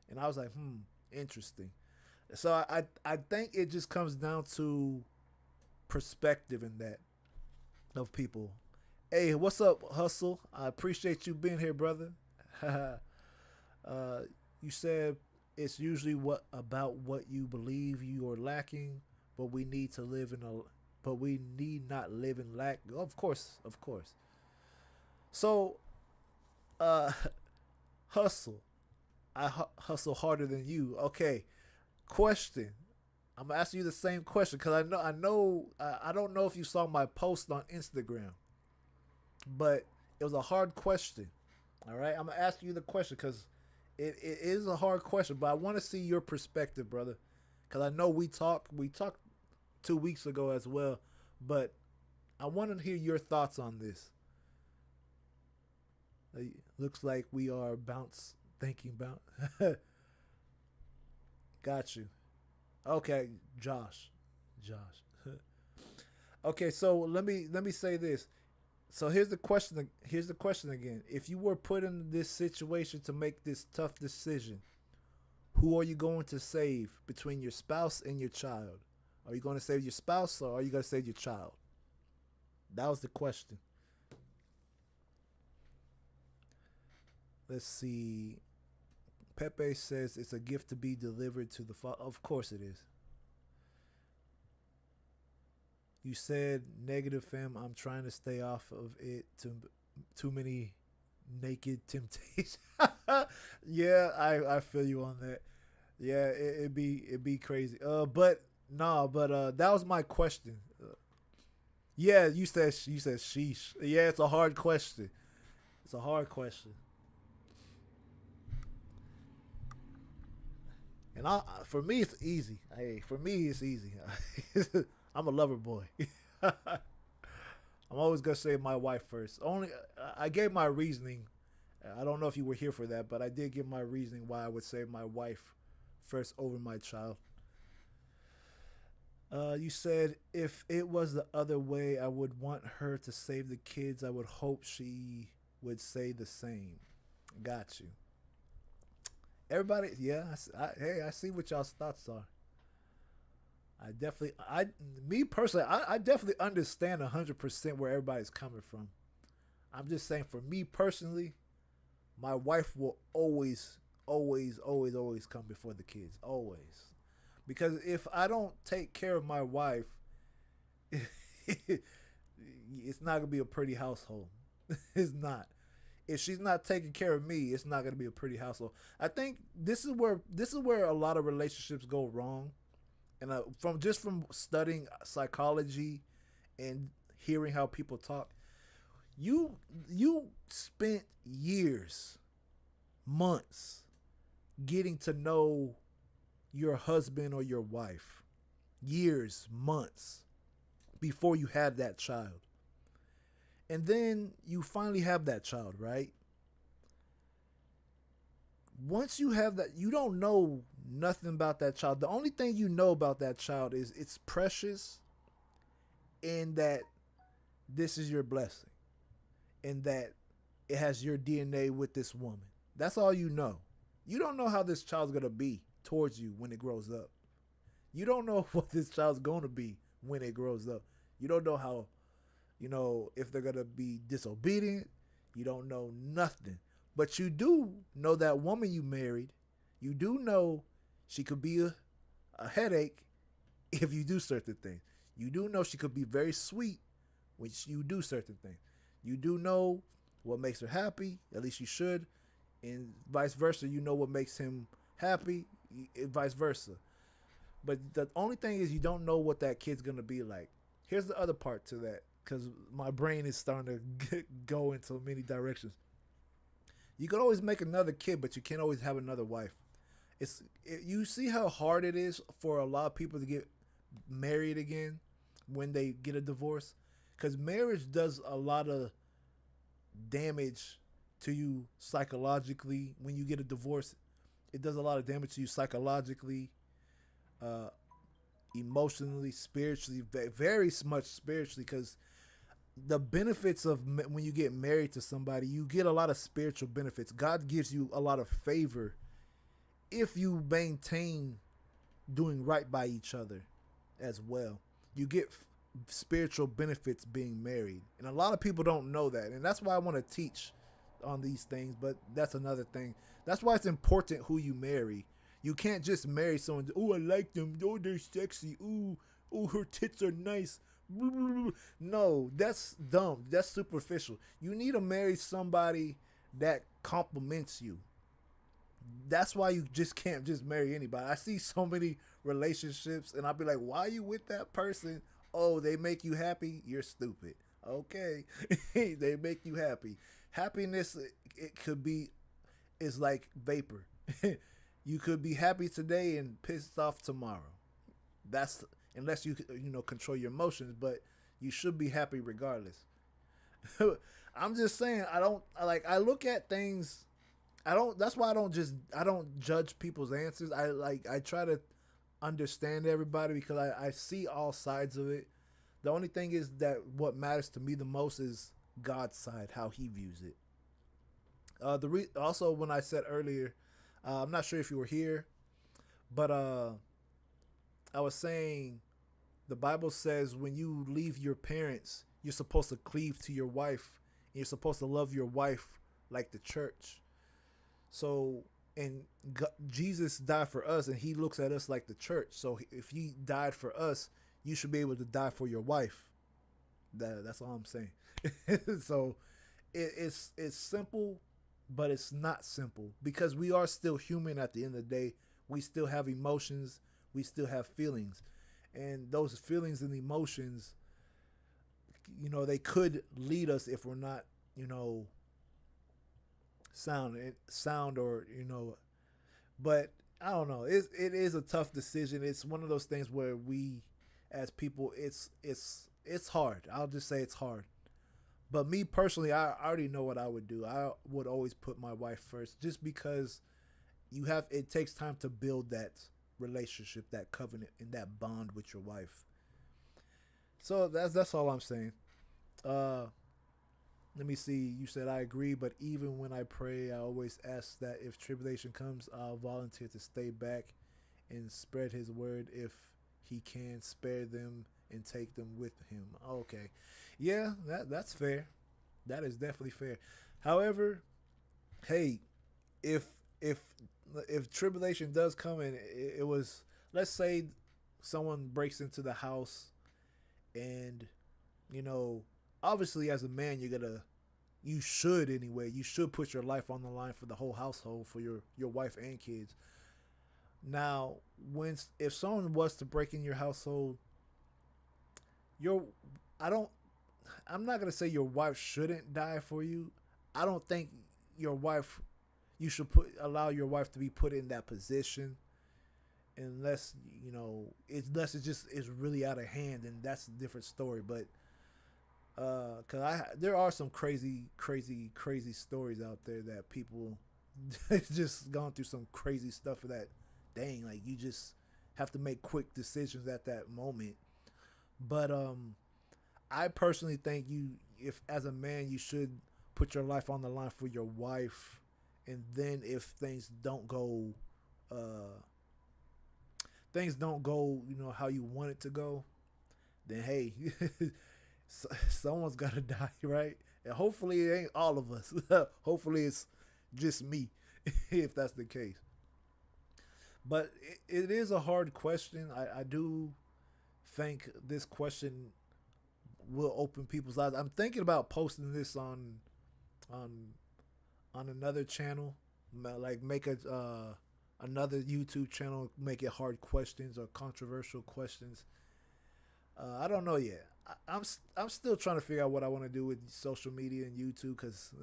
and I was like, interesting. So I think it just comes down to perspective in that of people. Hey, what's up, Hustle? I appreciate you being here, brother. You said it's usually what you believe you are lacking, but we need not live in lack. Of course, of course. So, uh, hustle. Hustle harder than you. Okay. Question. I'm gonna ask you the same question because I don't know if you saw my post on Instagram, but It was a hard question. All right, I'm gonna ask you the question because it is a hard question, but I want to see your perspective, brother. Because I know we talked 2 weeks ago as well, but I want to hear your thoughts on this. Looks like we are bounce thinking about. Got you. Okay, Josh. Josh. Okay, so let me say this. So here's the question. Here's the question again. If you were put in this situation to make this tough decision, who are you going to save between your spouse and your child? Are you going to save your spouse or are you going to save your child? That was the question. Let's see. Pepe says it's a gift to be delivered to the father. Of course it is. You said negative, fam. I'm trying to stay off of it. Too many naked temptations. Yeah, I feel you on that. Yeah, it'd be crazy. But nah, but that was my question. Yeah, you said sheesh. Yeah, it's a hard question. It's a hard question. And for me, it's easy. Hey, for me, it's easy. I'm a lover boy. I'm always gonna say my wife first. Only I gave my reasoning. I don't know if you were here for that, but I did give my reasoning why I would say my wife first over my child. You said if it was the other way, I would want her to save the kids. I would hope she would say the same. Got you. Everybody, yeah. Hey, I see what y'all's thoughts are. Me personally, I definitely understand 100% where everybody's coming from. I'm just saying, for me personally, my wife will always, always, always, always come before the kids. Always. Because if I don't take care of my wife, it's not gonna be a pretty household. It's not. If she's not taking care of me, it's not gonna be a pretty household. I think this is where a lot of relationships go wrong, and from studying psychology and hearing how people talk, you spent years, months getting to know your husband or your wife, years, months before you had that child. And then you finally have that child, right? Once you have that, you don't know nothing about that child. The only thing you know about that child is it's precious and that this is your blessing and that it has your DNA with this woman. That's all you know. You don't know how this child's going to be towards you when it grows up. You don't know what this child's going to be when it grows up. You don't know how, if they're going to be disobedient. You don't know nothing. But you do know that woman you married. You do know she could be a headache if you do certain things. You do know she could be very sweet when you do certain things. You do know what makes her happy, at least you should, and vice versa. You know what makes him happy, and vice versa. But the only thing is you don't know what that kid's going to be like. Here's the other part to that, because my brain is starting to go into many directions. You can always make another kid, but you can't always have another wife. You see how hard it is for a lot of people to get married again when they get a divorce, because marriage does a lot of damage to you psychologically. When you get a divorce, it does a lot of damage to you psychologically, uh, emotionally, spiritually, very much spiritually, because the benefits of when you get married to somebody, you get a lot of spiritual benefits. God gives you a lot of favor if you maintain doing right by each other as well. You get spiritual benefits being married, and a lot of people don't know that, and that's why I want to teach on these things. But that's another thing. That's why it's important who you marry. You can't just marry someone. Oh, I like them. Oh, they're sexy. Ooh, oh, her tits are nice. No, that's dumb. That's superficial. You need to marry somebody that compliments you. That's why you just can't just marry anybody. I see so many relationships and I'll be like, why are you with that person? Oh, they make you happy? You're stupid. Okay. They make you happy. Happiness, it could be, is like vapor. You could be happy today and pissed off tomorrow. That's unless you control your emotions, but you should be happy regardless. I'm just saying, I look at things. I don't. That's why I don't judge people's answers. I try to understand everybody because I see all sides of it. The only thing is that what matters to me the most is God's side, how He views it. Also when I said earlier, I'm not sure if you were here, but I was saying the Bible says when you leave your parents, you're supposed to cleave to your wife, and you're supposed to love your wife like the church. So, and Jesus died for us, and He looks at us like the church. So, if He died for us, you should be able to die for your wife. That's all I'm saying. So, it's simple, but it's not simple because we are still human. At the end of the day, we still have emotions, we still have feelings, and those feelings and emotions, they could lead us if we're not, sound or but I don't know. It is a tough decision. It's one of those things where we, as people, it's hard. I'll just say it's hard. But me personally, I already know what I would do. I would always put my wife first, just because it takes time to build that relationship, that covenant, and that bond with your wife. So that's all I'm saying. Uh, Let me see. You said I agree, but even when I pray, I always ask that if tribulation comes, I'll volunteer to stay back and spread His word if He can spare them and take them with Him. Okay, yeah, that's fair. That is definitely fair. However, hey, if if if tribulation does come and it was, let's say someone breaks into the house and you know obviously as a man you should anyway, you should put your life on the line for the whole household, for your wife and kids. Now, when if someone was to break in your household, your I don't I'm not going to say your wife shouldn't die for you. I don't think your wife you should allow your wife to be put in that position unless unless it just is really out of hand, and that's a different story. But because there are some crazy stories out there that people just gone through some crazy stuff for that. Dang, like you just have to make quick decisions at that moment. But I personally think if as a man, you should put your life on the line for your wife, and then if things don't go how you want it to go, then hey, someone's gotta die, right? And hopefully it ain't all of us. Hopefully it's just me, if that's the case. But it is a hard question. I do think this question will open people's eyes. I'm thinking about posting this on on another channel, like make a another YouTube channel, make it hard questions or controversial questions. I don't know yet. I'm still trying to figure out what I want to do with social media and YouTube, because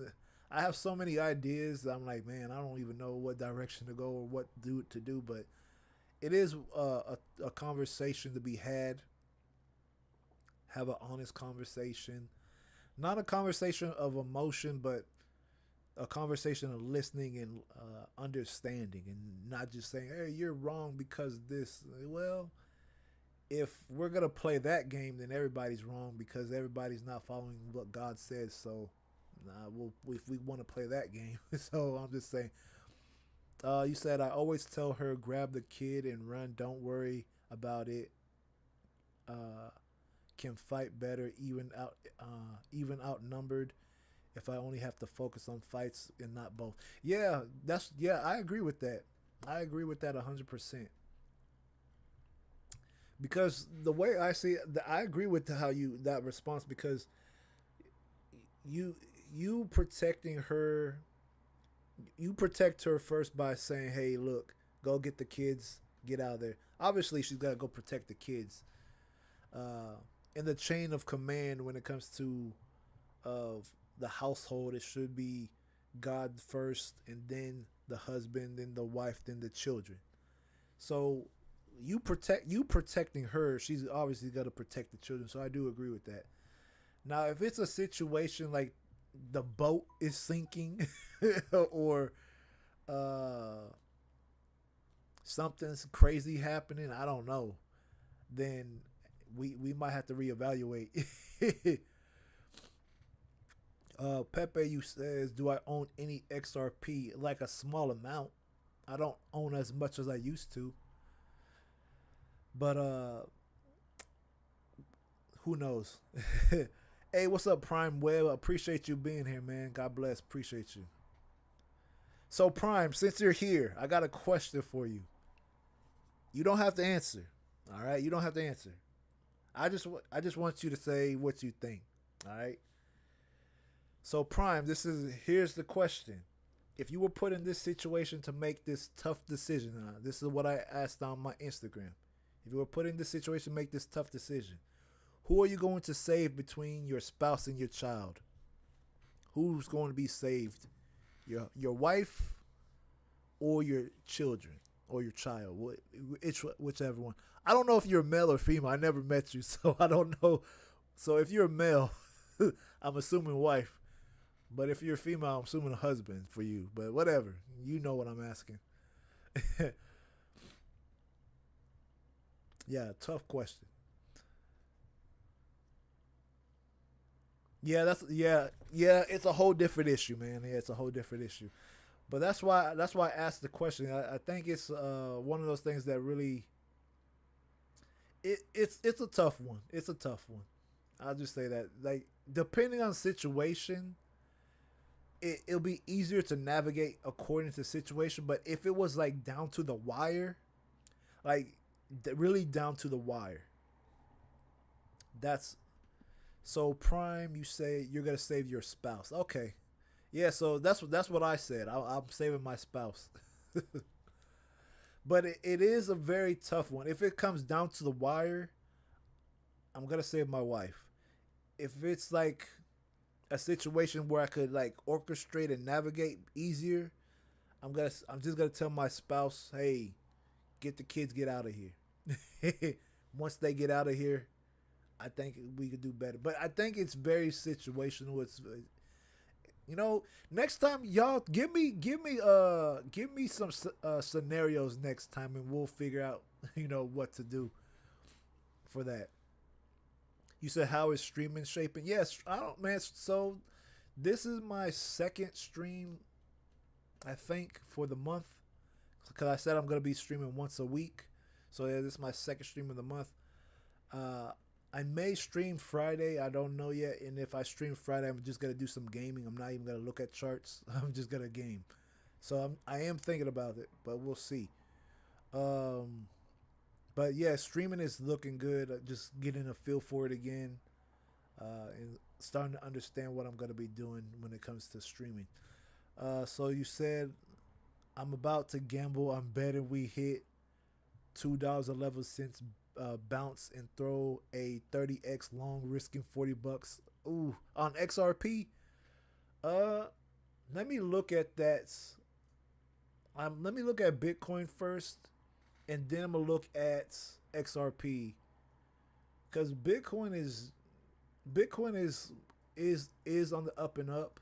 I have so many ideas. I'm like, man, I don't even know what direction to go or what to do. But it is a conversation to be had. Have an honest conversation, not a conversation of emotion, but a conversation of listening and understanding, and not just saying, "Hey, you're wrong because this." Well, if we're gonna play that game, then everybody's wrong because everybody's not following what God says. So, if we want to play that game, so I'm just saying. You said I always tell her grab the kid and run. Don't worry about it. Uh, can fight better, even outnumbered. If I only have to focus on fights and not both. Yeah. I agree with that. I agree with that 100%. Because the way I see it, I agree with how you that response, because you you protecting her, you protect her first by saying, "Hey, look, go get the kids, get out of there." Obviously, she's got to go protect the kids. Uh, in the chain of command when it comes to of the household, it should be God first, and then the husband, then the wife, then the children. So you protecting her, she's obviously got to protect the children. So I do agree with that. Now, if it's a situation like the boat is sinking, or uh, something's crazy happening, I don't know, then we might have to reevaluate. Pepe, you says, do I own any XRP? Like a small amount. I don't own as much as I used to, but who knows? Hey, what's up, Prime Web? Appreciate you being here, man. God bless. Appreciate you. So, Prime, since you're here, I got a question for you. You don't have to answer. All right, you don't have to answer. I just want you to say what you think. All right. So, Prime, here's the question. If you were put in this situation to make this tough decision, this is what I asked on my Instagram. If you were put in this situation to make this tough decision, who are you going to save between your spouse and your child? Who's going to be saved? Your wife or your children or your child? Whichever one. I don't know if you're male or female. I never met you, so I don't know. So if you're a male, I'm assuming wife. But if you're female, I'm assuming a husband for you. But whatever. You know what I'm asking. Yeah, tough question. Yeah, it's a whole different issue, man. Yeah, it's a whole different issue. But that's why I asked the question. I think it's one of those things that really it's a tough one. It's a tough one. I'll just say that. Like, depending on the situation, it'll be easier to navigate according to the situation. But if it was like down to the wire, like really down to the wire, that's so Prime. You say you're gonna save your spouse. Okay, yeah. So that's what I said. I'm saving my spouse. But it is a very tough one. If it comes down to the wire, I'm gonna save my wife. If it's like a situation where I could like orchestrate and navigate easier, I'm just gonna tell my spouse, hey, get the kids, get out of here. Once they get out of here, I think we could do better. But I think it's very situational. It's next time y'all give me some scenarios next time, and we'll figure out what to do for that. You said, how is streaming shaping? Yes, I don't, man. So this is my second stream, I think, for the month, because I said I'm gonna be streaming once a week. So yeah, this is my second stream of the month. I may stream Friday. I don't know yet. And if I stream Friday, I'm just gonna do some gaming. I'm not even gonna look at charts. I'm just gonna game. So I am thinking about it, but we'll see. But yeah, streaming is looking good. Just getting a feel for it again, and starting to understand what I'm gonna be doing when it comes to streaming. So you said I'm about to gamble. I'm betting we hit $2.11 bounce and throw a 30x long, risking $40. Ooh, on XRP. Uh, Let me look at that. Let me look at Bitcoin first, and then I'm gonna look at XRP, because Bitcoin is on the up and up.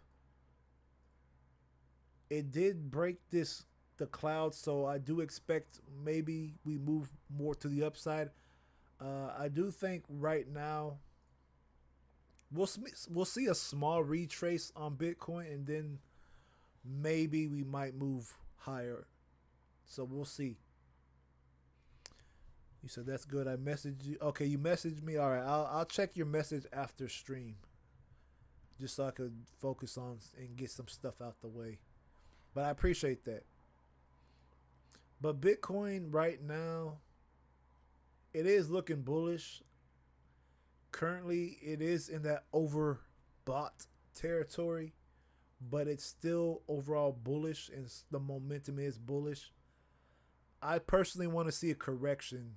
It did break the cloud, so I do expect maybe we move more to the upside. I do think right now we'll see a small retrace on Bitcoin, and then maybe we might move higher. So we'll see. You said that's good. I messaged you. Okay, you messaged me. All right, I'll check your message after stream, just so I could focus on and get some stuff out the way. But I appreciate that. But Bitcoin right now, it is looking bullish. Currently, it is in that overbought territory, but it's still overall bullish, and the momentum is bullish. I personally want to see a correction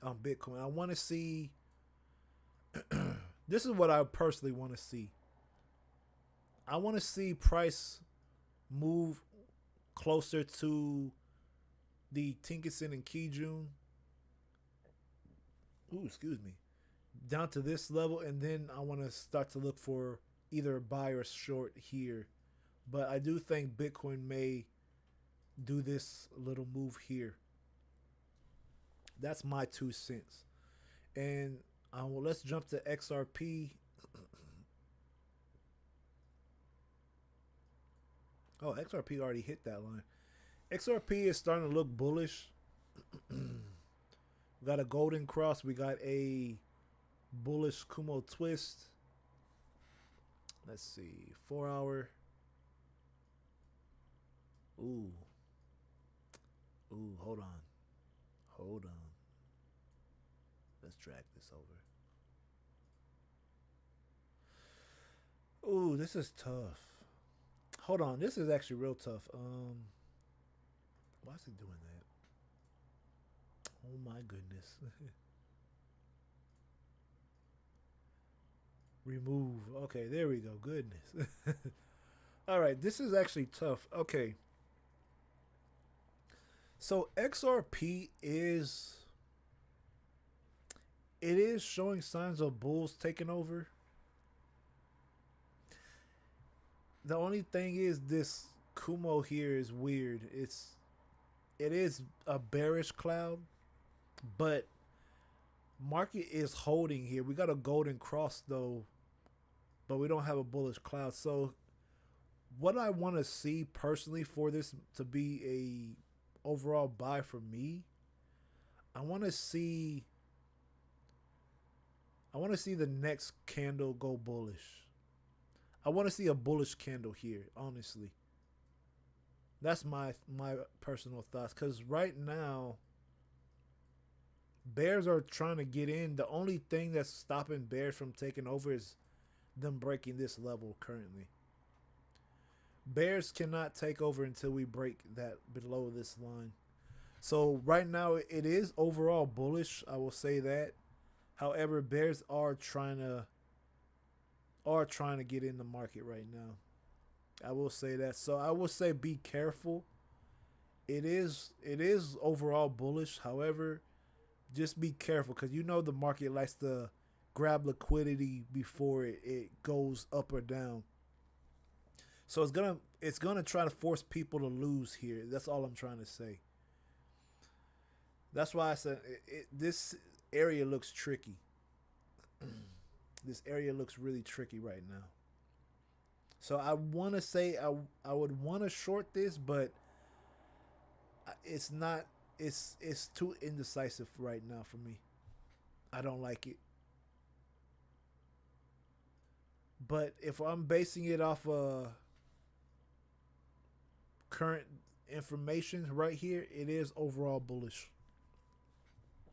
on Bitcoin. I want to see This is what I personally want to see. I want to see price move closer to the Tinkerson and Kijun. Ooh, excuse me. Down to this level, and then I want to start to look for either a buy or short here. But I do think Bitcoin may do this little move here. That's my 2 cents. And well, let's jump to XRP. Oh, XRP already hit that line. XRP is starting to look bullish. We got a golden cross. We got a bullish Kumo twist. Let's see. 4 hour. Ooh. Ooh, hold on. Hold on. Let's drag this over. Ooh, this is tough. Hold on. This is actually real tough. Why is it doing that? Oh my goodness. Remove. Okay, there we go. Goodness. All right, this is actually tough. Okay. So XRP is showing signs of bulls taking over. The only thing is this Kumo here is weird. It is a bearish cloud, but market is holding here. We got a golden cross though, but we don't have a bullish cloud. So what I want to see personally for this to be a overall buy for me, I want to see the next candle go bullish. I want to see a bullish candle here, honestly. That's my personal thoughts, cuz right now bears are trying to get in. The only thing that's stopping bears from taking over is them breaking this level currently. Bears cannot take over until we break that below this line. So right now it is overall bullish, I will say that. However, bears are trying to get in the market right now. I will say that. So I will say be careful. It is overall bullish. However, just be careful, because you know the market likes to grab liquidity before it goes up or down. So it's gonna try to force people to lose here. That's all I'm trying to say. That's why I said this area looks tricky. This area looks really tricky right now. So I want to say I would want to short this, but it's not. It's too indecisive right now for me. I don't like it. But if I'm basing it off current information right here, it is overall bullish.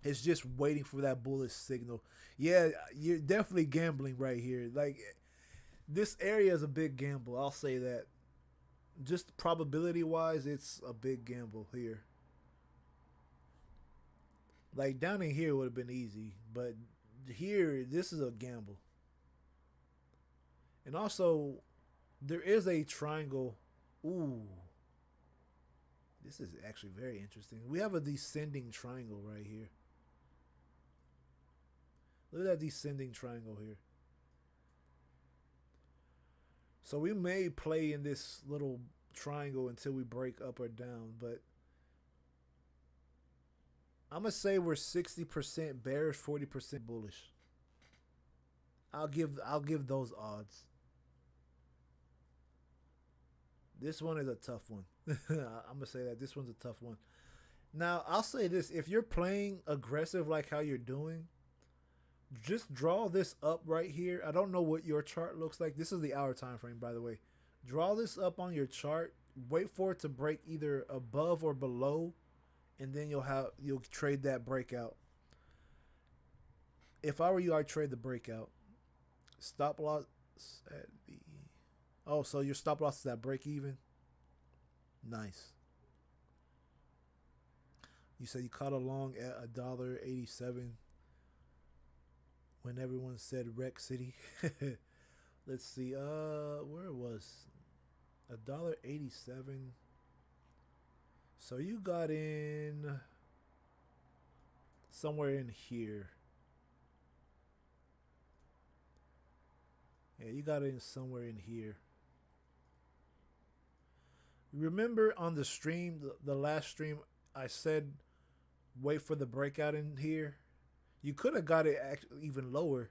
It's just waiting for that bullish signal. Yeah, you're definitely gambling right here. Like, this area is a big gamble. I'll say that. Just probability wise, it's a big gamble here. Like, down in here would have been easy, but here, this is a gamble. And also, there is a triangle. Ooh. This is actually very interesting. We have a descending triangle right here. Look at that descending triangle here. So we may play in this little triangle until we break up or down, but I'm gonna say we're 60% bearish, 40% bullish. I'll give those odds. This one is a tough one. I'm gonna say that this one's a tough one. Now I'll say this: if you're playing aggressive like how you're doing, just draw this up right here. I don't know what your chart looks like. This is the hour time frame, by the way. Draw this up on your chart. Wait for it to break either above or below, and then you'll trade that breakout. If I were you, I'd trade the breakout. Stop loss at the. Oh, so your stop loss is at break even. Nice. You said you caught along at $1.87. when everyone said Rec City. Let's see. Where it was $1.87. So you got in somewhere in here. Yeah, you got in somewhere in here. Remember on the stream, the last stream, I said wait for the breakout in here. You could have got it even lower.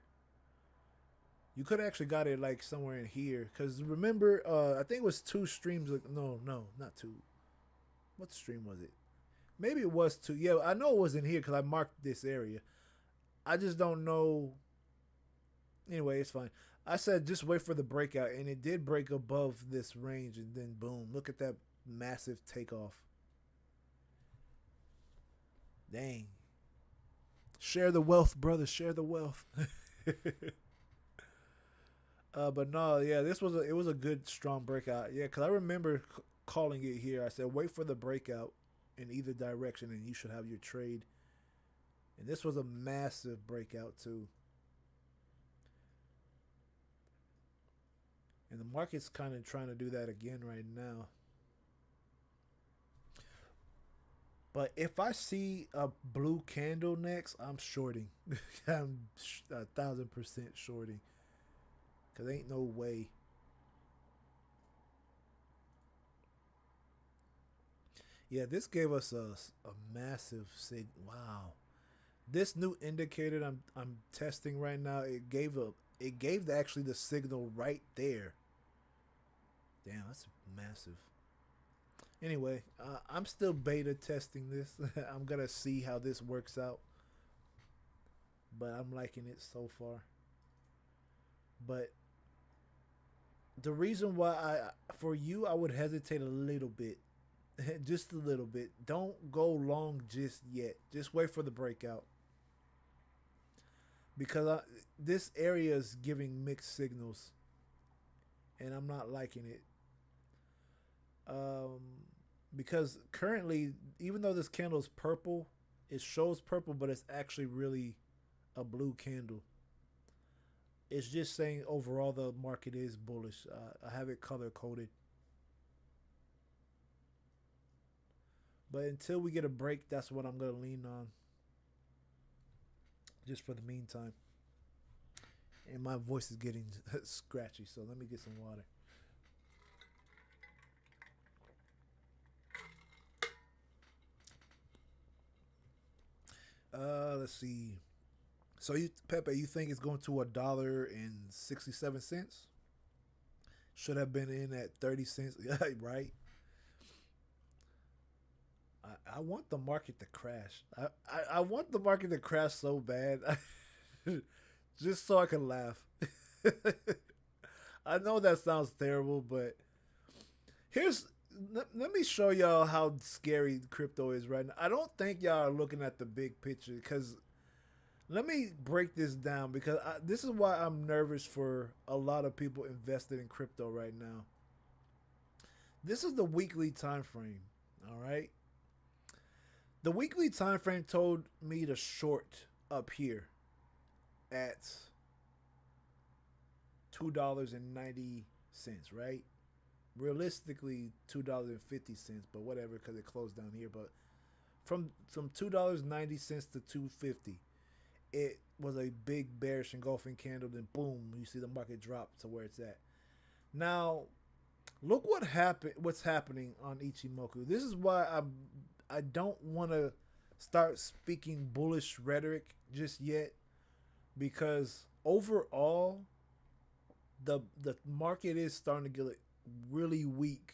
You could have actually got it like somewhere in here. Because remember, I think it was two streams. No, not two. What stream was it? Maybe it was two. Yeah, I know it was in here because I marked this area. I just don't know. Anyway, it's fine. I said just wait for the breakout, and it did break above this range, and then boom, look at that massive takeoff. Dang. Share the wealth, brother. Share the wealth. But no, yeah, it was a good strong breakout. Yeah, because I remember calling it here. I said wait for the breakout in either direction, and you should have your trade. And this was a massive breakout too. And the market's kind of trying to do that again right now. But if I see a blue candle next, I'm shorting. I'm 1,000% shorting. Because ain't no way. Yeah, this gave us a massive sig. Wow. This new indicator I'm testing right now, it gave actually the signal right there. Damn, that's massive. Anyway, I'm still beta testing this. I'm gonna see how this works out, but I'm liking it so far. But the reason why for you, I would hesitate a little bit, just a little bit. Don't go long just yet. Just wait for the breakout because this area is giving mixed signals, and I'm not liking it. Um, because currently, even though this candle is purple, it shows purple, but it's actually really a blue candle. It's just saying overall the market is bullish. I have it color coded. But until we get a break, that's what I'm going to lean on. Just for the meantime. And my voice is getting scratchy, so let me get some water. Let's see. So you, Pepe, you think it's going to $1.67? Should have been in at 30 cents, right? I want the market to crash. I want the market to crash so bad, just so I can laugh. I know that sounds terrible, but here's let me show y'all how scary crypto is right now. I don't think y'all are looking at the big picture because let me break this down because this is why I'm nervous for a lot of people invested in crypto right now. This is the weekly time frame, all right? The weekly time frame told me to short up here at $2.90, right? Realistically, $2.50, but whatever, because it closed down here. But from $2.90 to $2.50, it was a big bearish engulfing candle. Then boom, you see the market drop to where it's at. Now, look what happened. What's happening on Ichimoku? This is why I don't want to start speaking bullish rhetoric just yet, because overall, the market is starting to get really weak.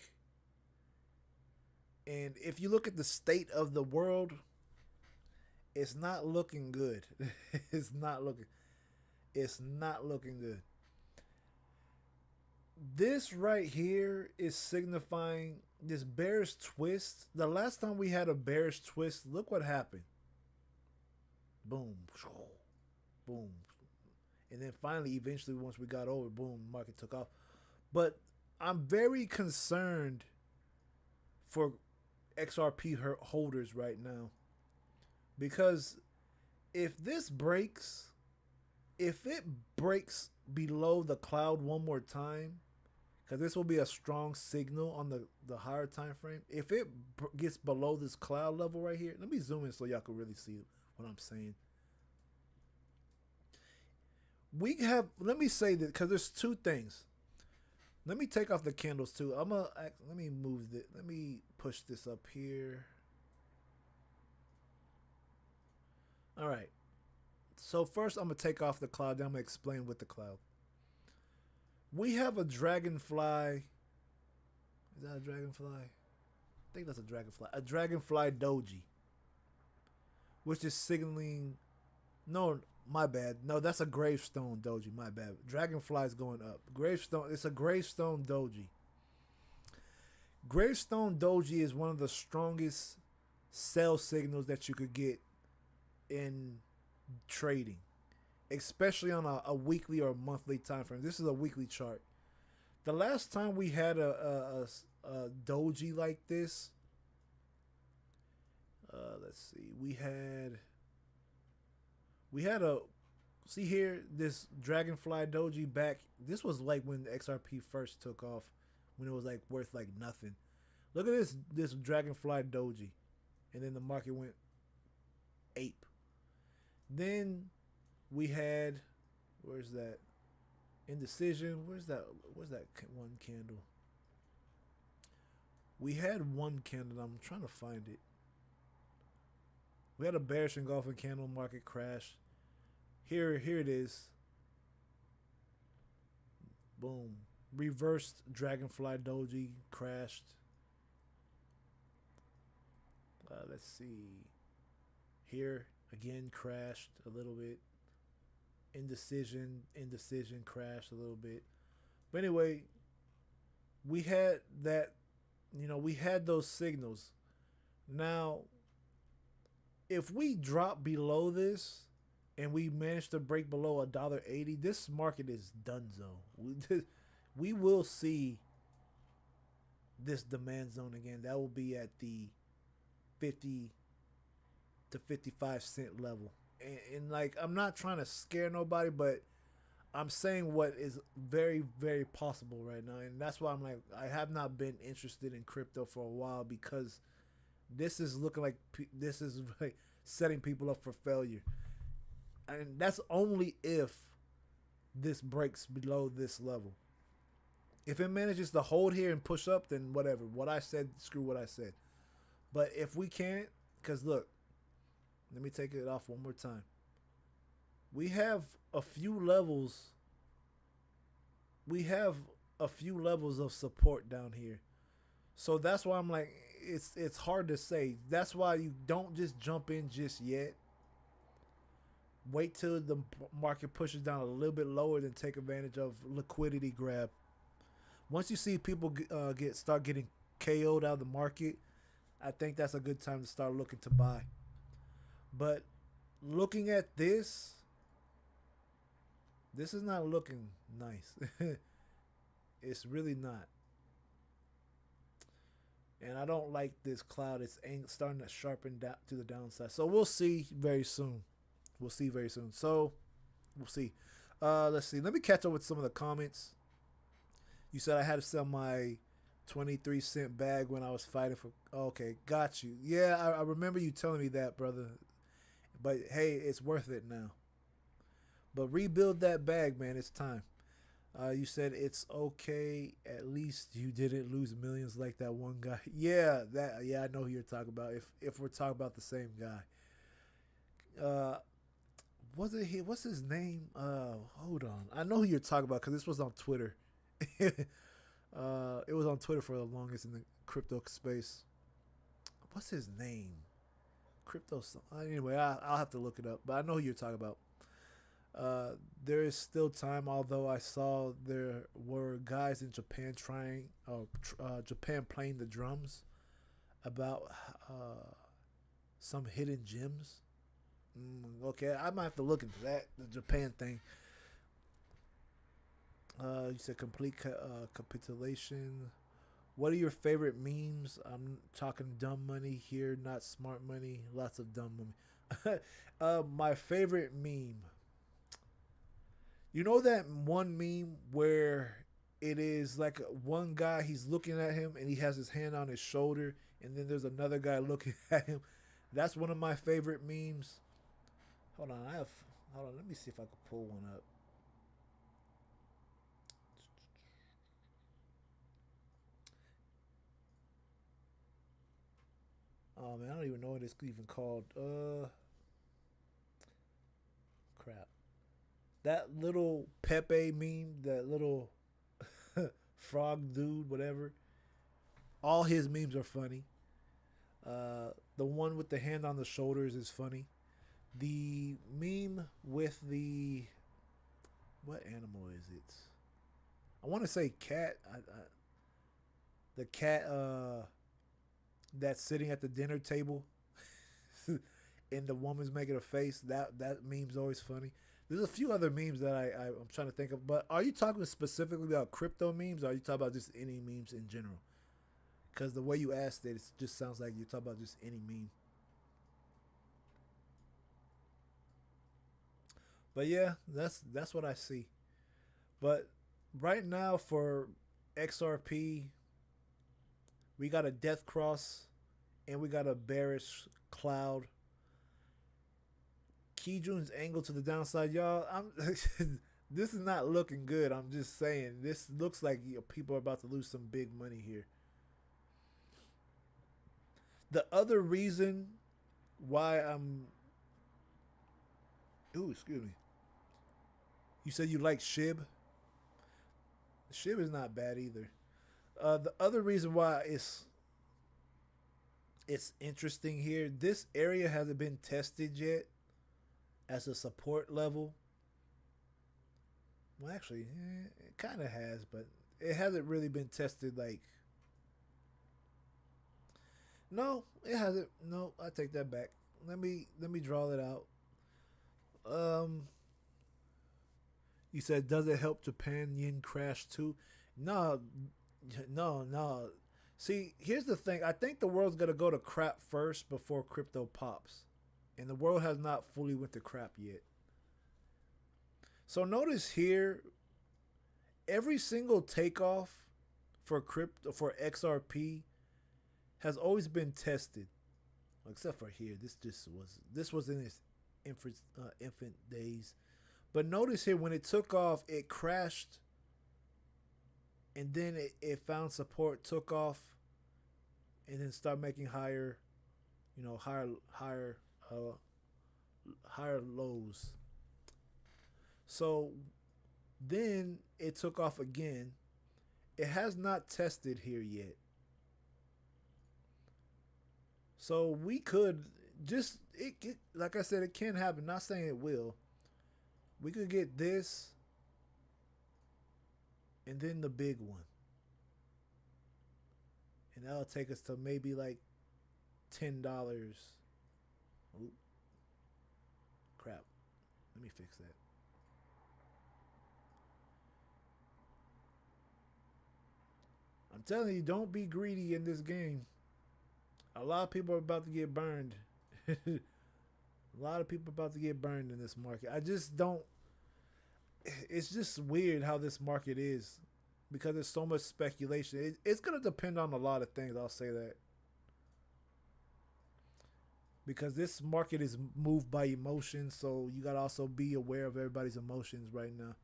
And if you look at the state of the world, it's not looking good. It's not looking good. This right here is signifying this bearish twist. The last time we had a bearish twist, look what happened. Boom. Boom. And then finally, eventually, once we got over, boom, market took off. But I'm very concerned for XRP holders right now. Because if this breaks, if it breaks below the cloud one more time, because this will be a strong signal on the higher time frame. If it gets below this cloud level right here, let me zoom in so y'all can really see what I'm saying. We have, let me say that, because there's two things. Let me take off the candles too. Let me move it. Let me push this up here. All right. So first I'm going to take off the cloud. Then I'm going to explain with the cloud. We have a dragonfly. Is that a dragonfly? I think that's a dragonfly. A dragonfly doji. Which is signaling. No, my bad. No, that's a gravestone doji. My bad. Dragonfly's going up. Gravestone. It's a gravestone doji. Gravestone doji is one of the strongest sell signals that you could get in trading, especially on a weekly or monthly time frame. This is a weekly chart. The last time we had a doji like this, let's see, we had a, see here, this dragonfly doji back. This was like when the XRP first took off, when it was like worth like nothing. Look at this dragonfly doji, and then the market went ape. Then we had, where's that indecision? Where's that one candle? We had one candle. I'm trying to find it. We had a bearish engulfing candle, market crash. Here it is. Boom. Reversed dragonfly doji, crashed. Let's see. Here again, crashed a little bit. Indecision crashed a little bit. But anyway, we had that, we had those signals. Now, if we drop below this and we manage to break below $1.80, this market is donezo. We will see this demand zone again. That will be at the 50 to 55 cent level. And like, I'm not trying to scare nobody, but I'm saying what is very, very possible right now. And that's why I'm like, I have not been interested in crypto for a while, because this is looking like this is like setting people up for failure. And that's only if this breaks below this level. If it manages to hold here and push up, then whatever. What I said, screw what I said. But if we can't, because look, let me take it off one more time. We have a few levels. We have a few levels of support down here. So that's why I'm like, it's hard to say. That's why you don't just jump in just yet. Wait till the market pushes down a little bit lower, then take advantage of liquidity grab. Once you see people start getting KO'd out of the market, I think that's a good time to start looking to buy. But looking at this is not looking nice. It's really not. And I don't like this cloud. It's starting to sharpen down to the downside. So we'll see very soon. So we'll see. Let's see. Let me catch up with some of the comments. You said I had to sell my 23-cent bag when I was fighting for. Okay, got you. Yeah, I remember you telling me that, brother. But hey, it's worth it now. But rebuild that bag, man. It's time. You said it's okay. At least you didn't lose millions like that one guy. Yeah, I know who you're talking about. If we're talking about the same guy. What's his name? Hold on. I know who you're talking about because this was on Twitter. It was on Twitter for the longest in the crypto space. What's his name? Anyway, I'll have to look it up, but I know who you're talking about. There is still time, although I saw there were guys in Japan Japan playing the drums about some hidden gems. Okay, I might have to look into that, the Japan thing. You said complete capitulation. What are your favorite memes? I'm talking dumb money here, not smart money. Lots of dumb money. My favorite meme. You know that one meme where it is like one guy, he's looking at him and he has his hand on his shoulder, and then there's another guy looking at him. That's one of my favorite memes. Hold on, I have. Hold on, let me see if I can pull one up. Oh man, I don't even know what it's even called. Crap. That little Pepe meme, that little frog dude, whatever. All his memes are funny. The one with the hand on the shoulders is funny. The meme with the what animal is it? I want to say cat. The cat that's sitting at the dinner table, and the woman's making a face. That meme's always funny. There's a few other memes that I'm trying to think of. But are you talking specifically about crypto memes, or are you talking about just any memes in general? Because the way you asked it, it just sounds like you're talking about just any meme. But yeah, that's what I see. But right now for XRP, we got a death cross and we got a bearish cloud. Kijun's angle to the downside, y'all. I'm this is not looking good. I'm just saying this looks like people are about to lose some big money here. The other reason why I'm ooh, excuse me. You said you like Shib. Shib is not bad either. The other reason why it's interesting here. This area hasn't been tested yet as a support level. Well, actually, it kind of has, but it hasn't really been tested. Like, no, it hasn't. No, I take that back. Let me draw it out. Um, you said does it help Japan yen crash too? No, no. See, here's the thing. I think the world's gonna go to crap first before crypto pops, and the world has not fully went to crap yet. So notice here, every single takeoff for crypto for XRP has always been tested, except for here. This was in its infant days. But notice here when it took off, it crashed, and then it found support, took off, and then start making higher, higher lows. So then it took off again. It has not tested here yet. So we could just like I said, it can happen. Not saying it will. We could get this and then the big one. And that'll take us to maybe like $10. Oop, crap. Let me fix that. I'm telling you, don't be greedy in this game. A lot of people are about to get burned. A lot of people are about to get burned in this market. I just don't. It's just weird how this market is because there's so much speculation. It's going to depend on a lot of things. I'll say that. Because this market is moved by emotion, so you got to also be aware of everybody's emotions right now.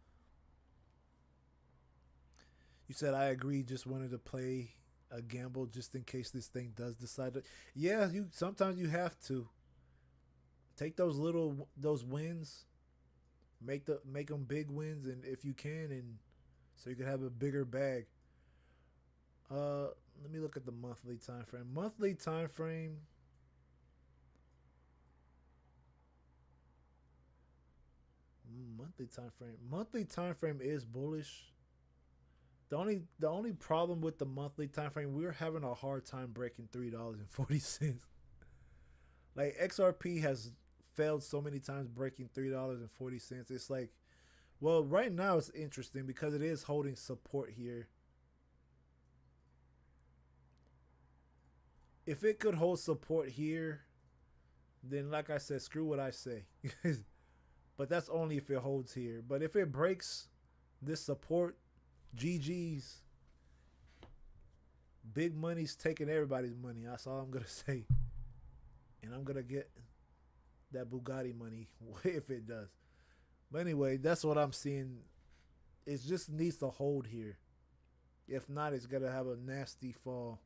You said I agree. Just wanted to play a gamble just in case this thing does decide to. Yeah, you sometimes you have to take those wins, make them big wins, and if you can, and so you can have a bigger bag. Let me look at the monthly time frame. Monthly time frame. Monthly time frame. Monthly time frame is bullish. The only problem with the monthly time frame, we're having a hard time breaking $3.40. Like XRP has failed so many times breaking $3.40. It's like, well, right now it's interesting because it is holding support here. If it could hold support here, then like I said, screw what I say. but that's only if it holds here. But if it breaks this support, GG's. Big money's taking everybody's money. That's all I'm gonna say. And I'm gonna get that Bugatti money if it does. But anyway, that's what I'm seeing. It just needs to hold here. If not, it's gonna have a nasty fall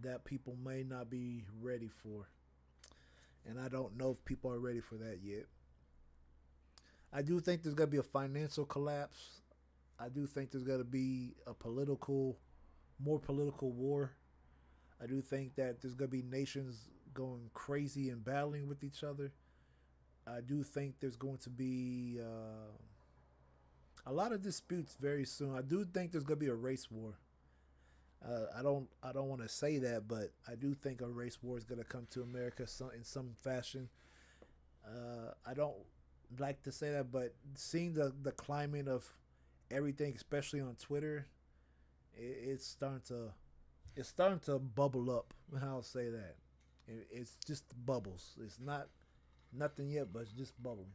that people may not be ready for. And I don't know if people are ready for that yet. I do think there's gonna be a financial collapse. I do think there's gonna be a more political war. I do think that there's gonna be nations going crazy and battling with each other. I do think there's going to be a lot of disputes very soon. I do think there's gonna be a race war. I don't want to say that, but I do think a race war is gonna come to America in some fashion. I don't like to say that, but seeing the climate of everything, especially on Twitter, it's starting to bubble up. I'll say that. It's just bubbles. It's not nothing yet, but it's just bubbling.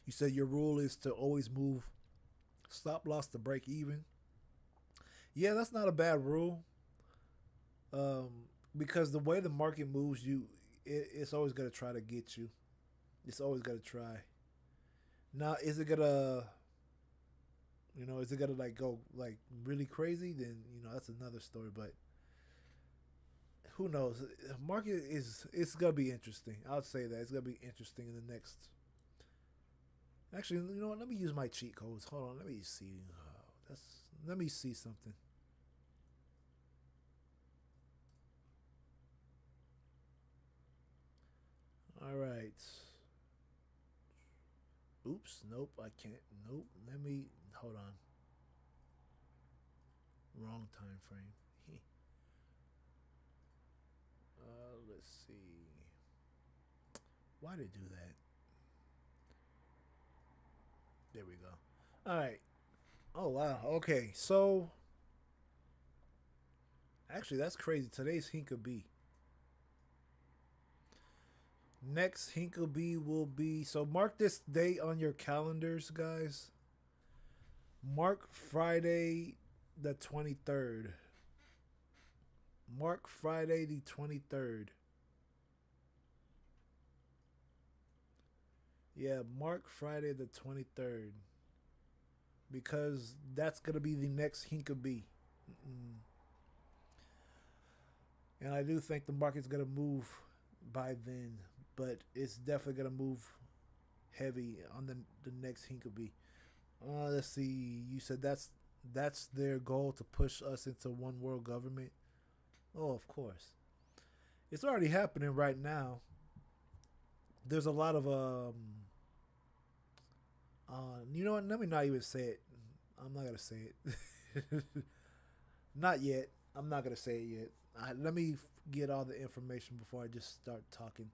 You said your rule is to always move stop loss to break even. Yeah, that's not a bad rule. Um, because the way the market moves, it's always gonna try to get you. It's always gonna try. Now, is it gonna is it gonna like go like really crazy? Then that's another story. But who knows? Market it's gonna be interesting. I'll say that it's gonna be interesting in the next. Actually, you know what? Let me use my cheat codes. Hold on. Let me see. Let me see something. All right. Oops. Nope. I can't. Nope. Let me hold on. Wrong time frame. Let's see. Why did it do that? There we go. All right. Oh wow. Okay. So actually, that's crazy. Today's Hinka B. Next Hinka B will be. So mark this date on your calendars, guys. Mark Friday the 23rd. Mark Friday the 23rd. Yeah, mark Friday the 23rd. Because that's going to be the next Hinka B. And I do think the market's going to move by then. But it's definitely going to move heavy on the next Hinka B. Let's see. You said that's their goal, to push us into one world government. Oh, of course. It's already happening right now. There's a lot of you know what? Let me not even say it. I'm not gonna say it. Not yet. I'm not gonna say it yet. Let me get all the information before I just start talking.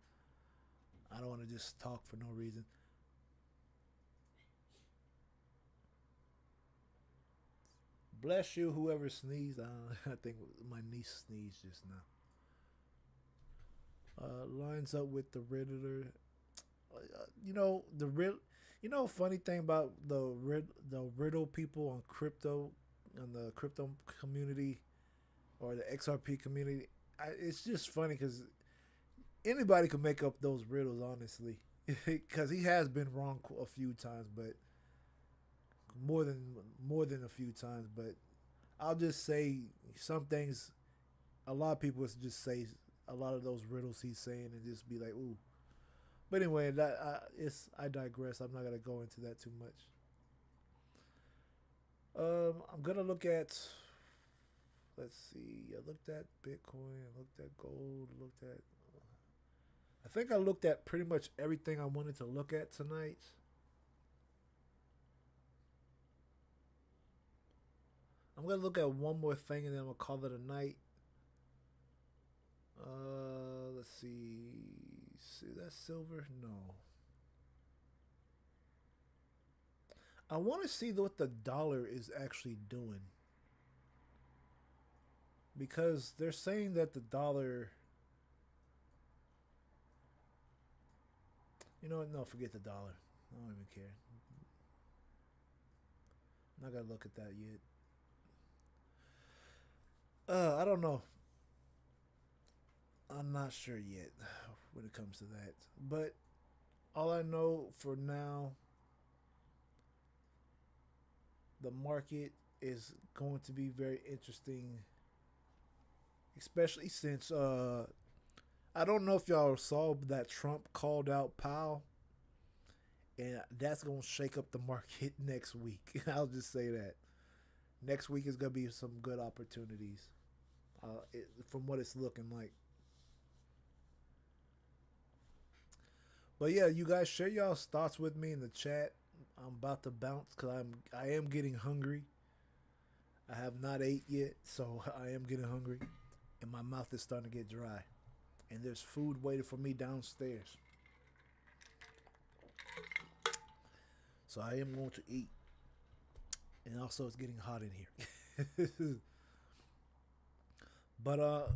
I don't want to just talk for no reason. Bless you, whoever sneezed. I think my niece sneezed just now. Lines up with the Riddler. The riddle. Funny thing about the riddle people on crypto, on the crypto community, or the XRP community. It's just funny because anybody can make up those riddles, honestly, because he has been wrong a few times, but more than a few times. But I'll just say some things. A lot of people just say a lot of those riddles he's saying and just be like, ooh. But anyway, I digress. I'm not gonna go into that too much. I'm gonna look at. Let's see. I looked at Bitcoin. I looked at gold. I looked at. I think I looked at pretty much everything I wanted to look at tonight. I'm gonna look at one more thing and then I'm gonna call it a night. Let's see. See that silver? No. I want to see what the dollar is actually doing, because they're saying that the dollar You know what? No, forget the dollar. I don't even care. I'm not gonna look at that yet. I don't know. I'm not sure yet when it comes to that. But all I know for now, the market is going to be very interesting, especially since I don't know if y'all saw that Trump called out Powell, and that's gonna shake up the market next week. I'll just say that next week is gonna be some good opportunities, from what it's looking like. But yeah, you guys share y'all's thoughts with me in the chat. I'm about to bounce because I am getting hungry. I have not ate yet, so I am getting hungry, and my mouth is starting to get dry. And there's food waiting for me downstairs, so I am going to eat. And also, it's getting hot in here. But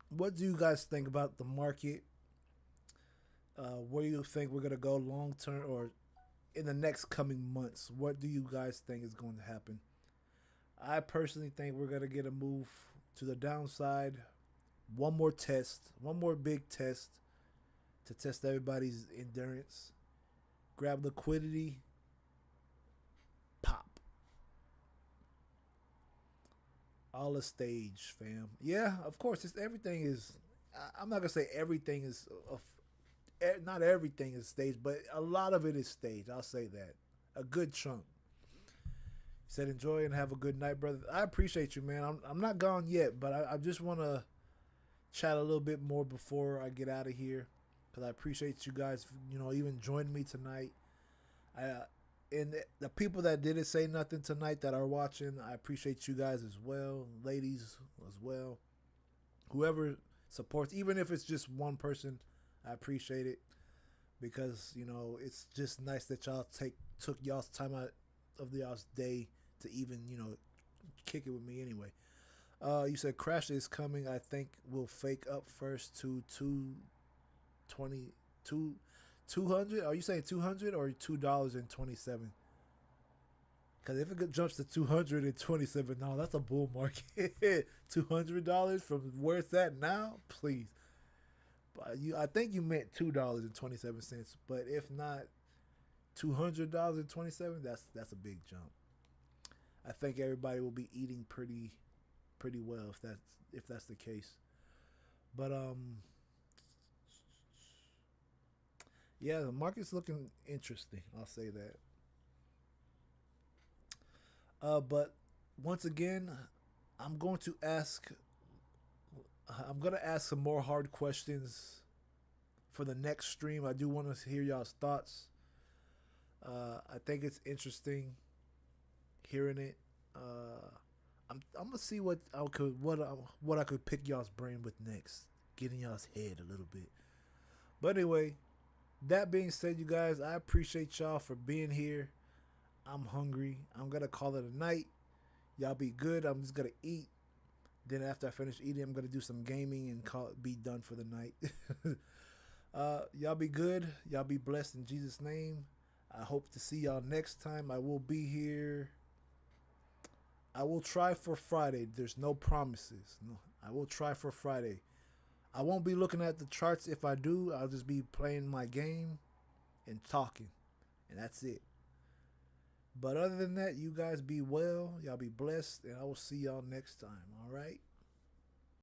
what do you guys think about the market? Where do you think we're gonna go long term, or in the next coming months? What do you guys think is going to happen? I personally think we're gonna get a move to the downside. One more test, one more big test to test everybody's endurance. Grab liquidity, pop. All a stage, fam. Yeah, of course. It's everything is. I'm not gonna say everything is. Not everything is staged, but a lot of it is staged. I'll say that. A good chunk. He said, "Enjoy and have a good night, brother." I appreciate you, man. I'm not gone yet, but I just want to chat a little bit more before I get out of here, because I appreciate you guys. Even joining me tonight. I and the people that didn't say nothing tonight that are watching, I appreciate you guys as well, ladies as well. Whoever supports, even if it's just one person, I appreciate it, because it's just nice that y'all took y'all's time out of y'all's day to even kick it with me anyway. You said crash is coming. I think we'll fake up first to 220 200. Are you saying 200 or $2.27? Because if it jumps to $227, that's a bull market. $200 from where it's at now, please. But I think you meant $2.27. But if not, $200.27. That's a big jump. I think everybody will be eating pretty well if that's the case. But yeah, the market's looking interesting. I'll say that. But once again, I'm going to ask. I'm gonna ask some more hard questions for the next stream. I do want to hear y'all's thoughts. I think it's interesting hearing it. I'm gonna see what I could pick y'all's brain with next, getting y'all's head a little bit. But anyway, that being said, you guys, I appreciate y'all for being here. I'm hungry. I'm gonna call it a night. Y'all be good. I'm just gonna eat. Then after I finish eating, I'm gonna do some gaming and be done for the night. Y'all be good. Y'all be blessed in Jesus' name. I hope to see y'all next time. I will be here. I will try for Friday. There's no promises. No, I will try for Friday. I won't be looking at the charts. If I do, I'll just be playing my game and talking, and that's it. But other than that, you guys be well. Y'all be blessed, and I will see y'all next time. All right.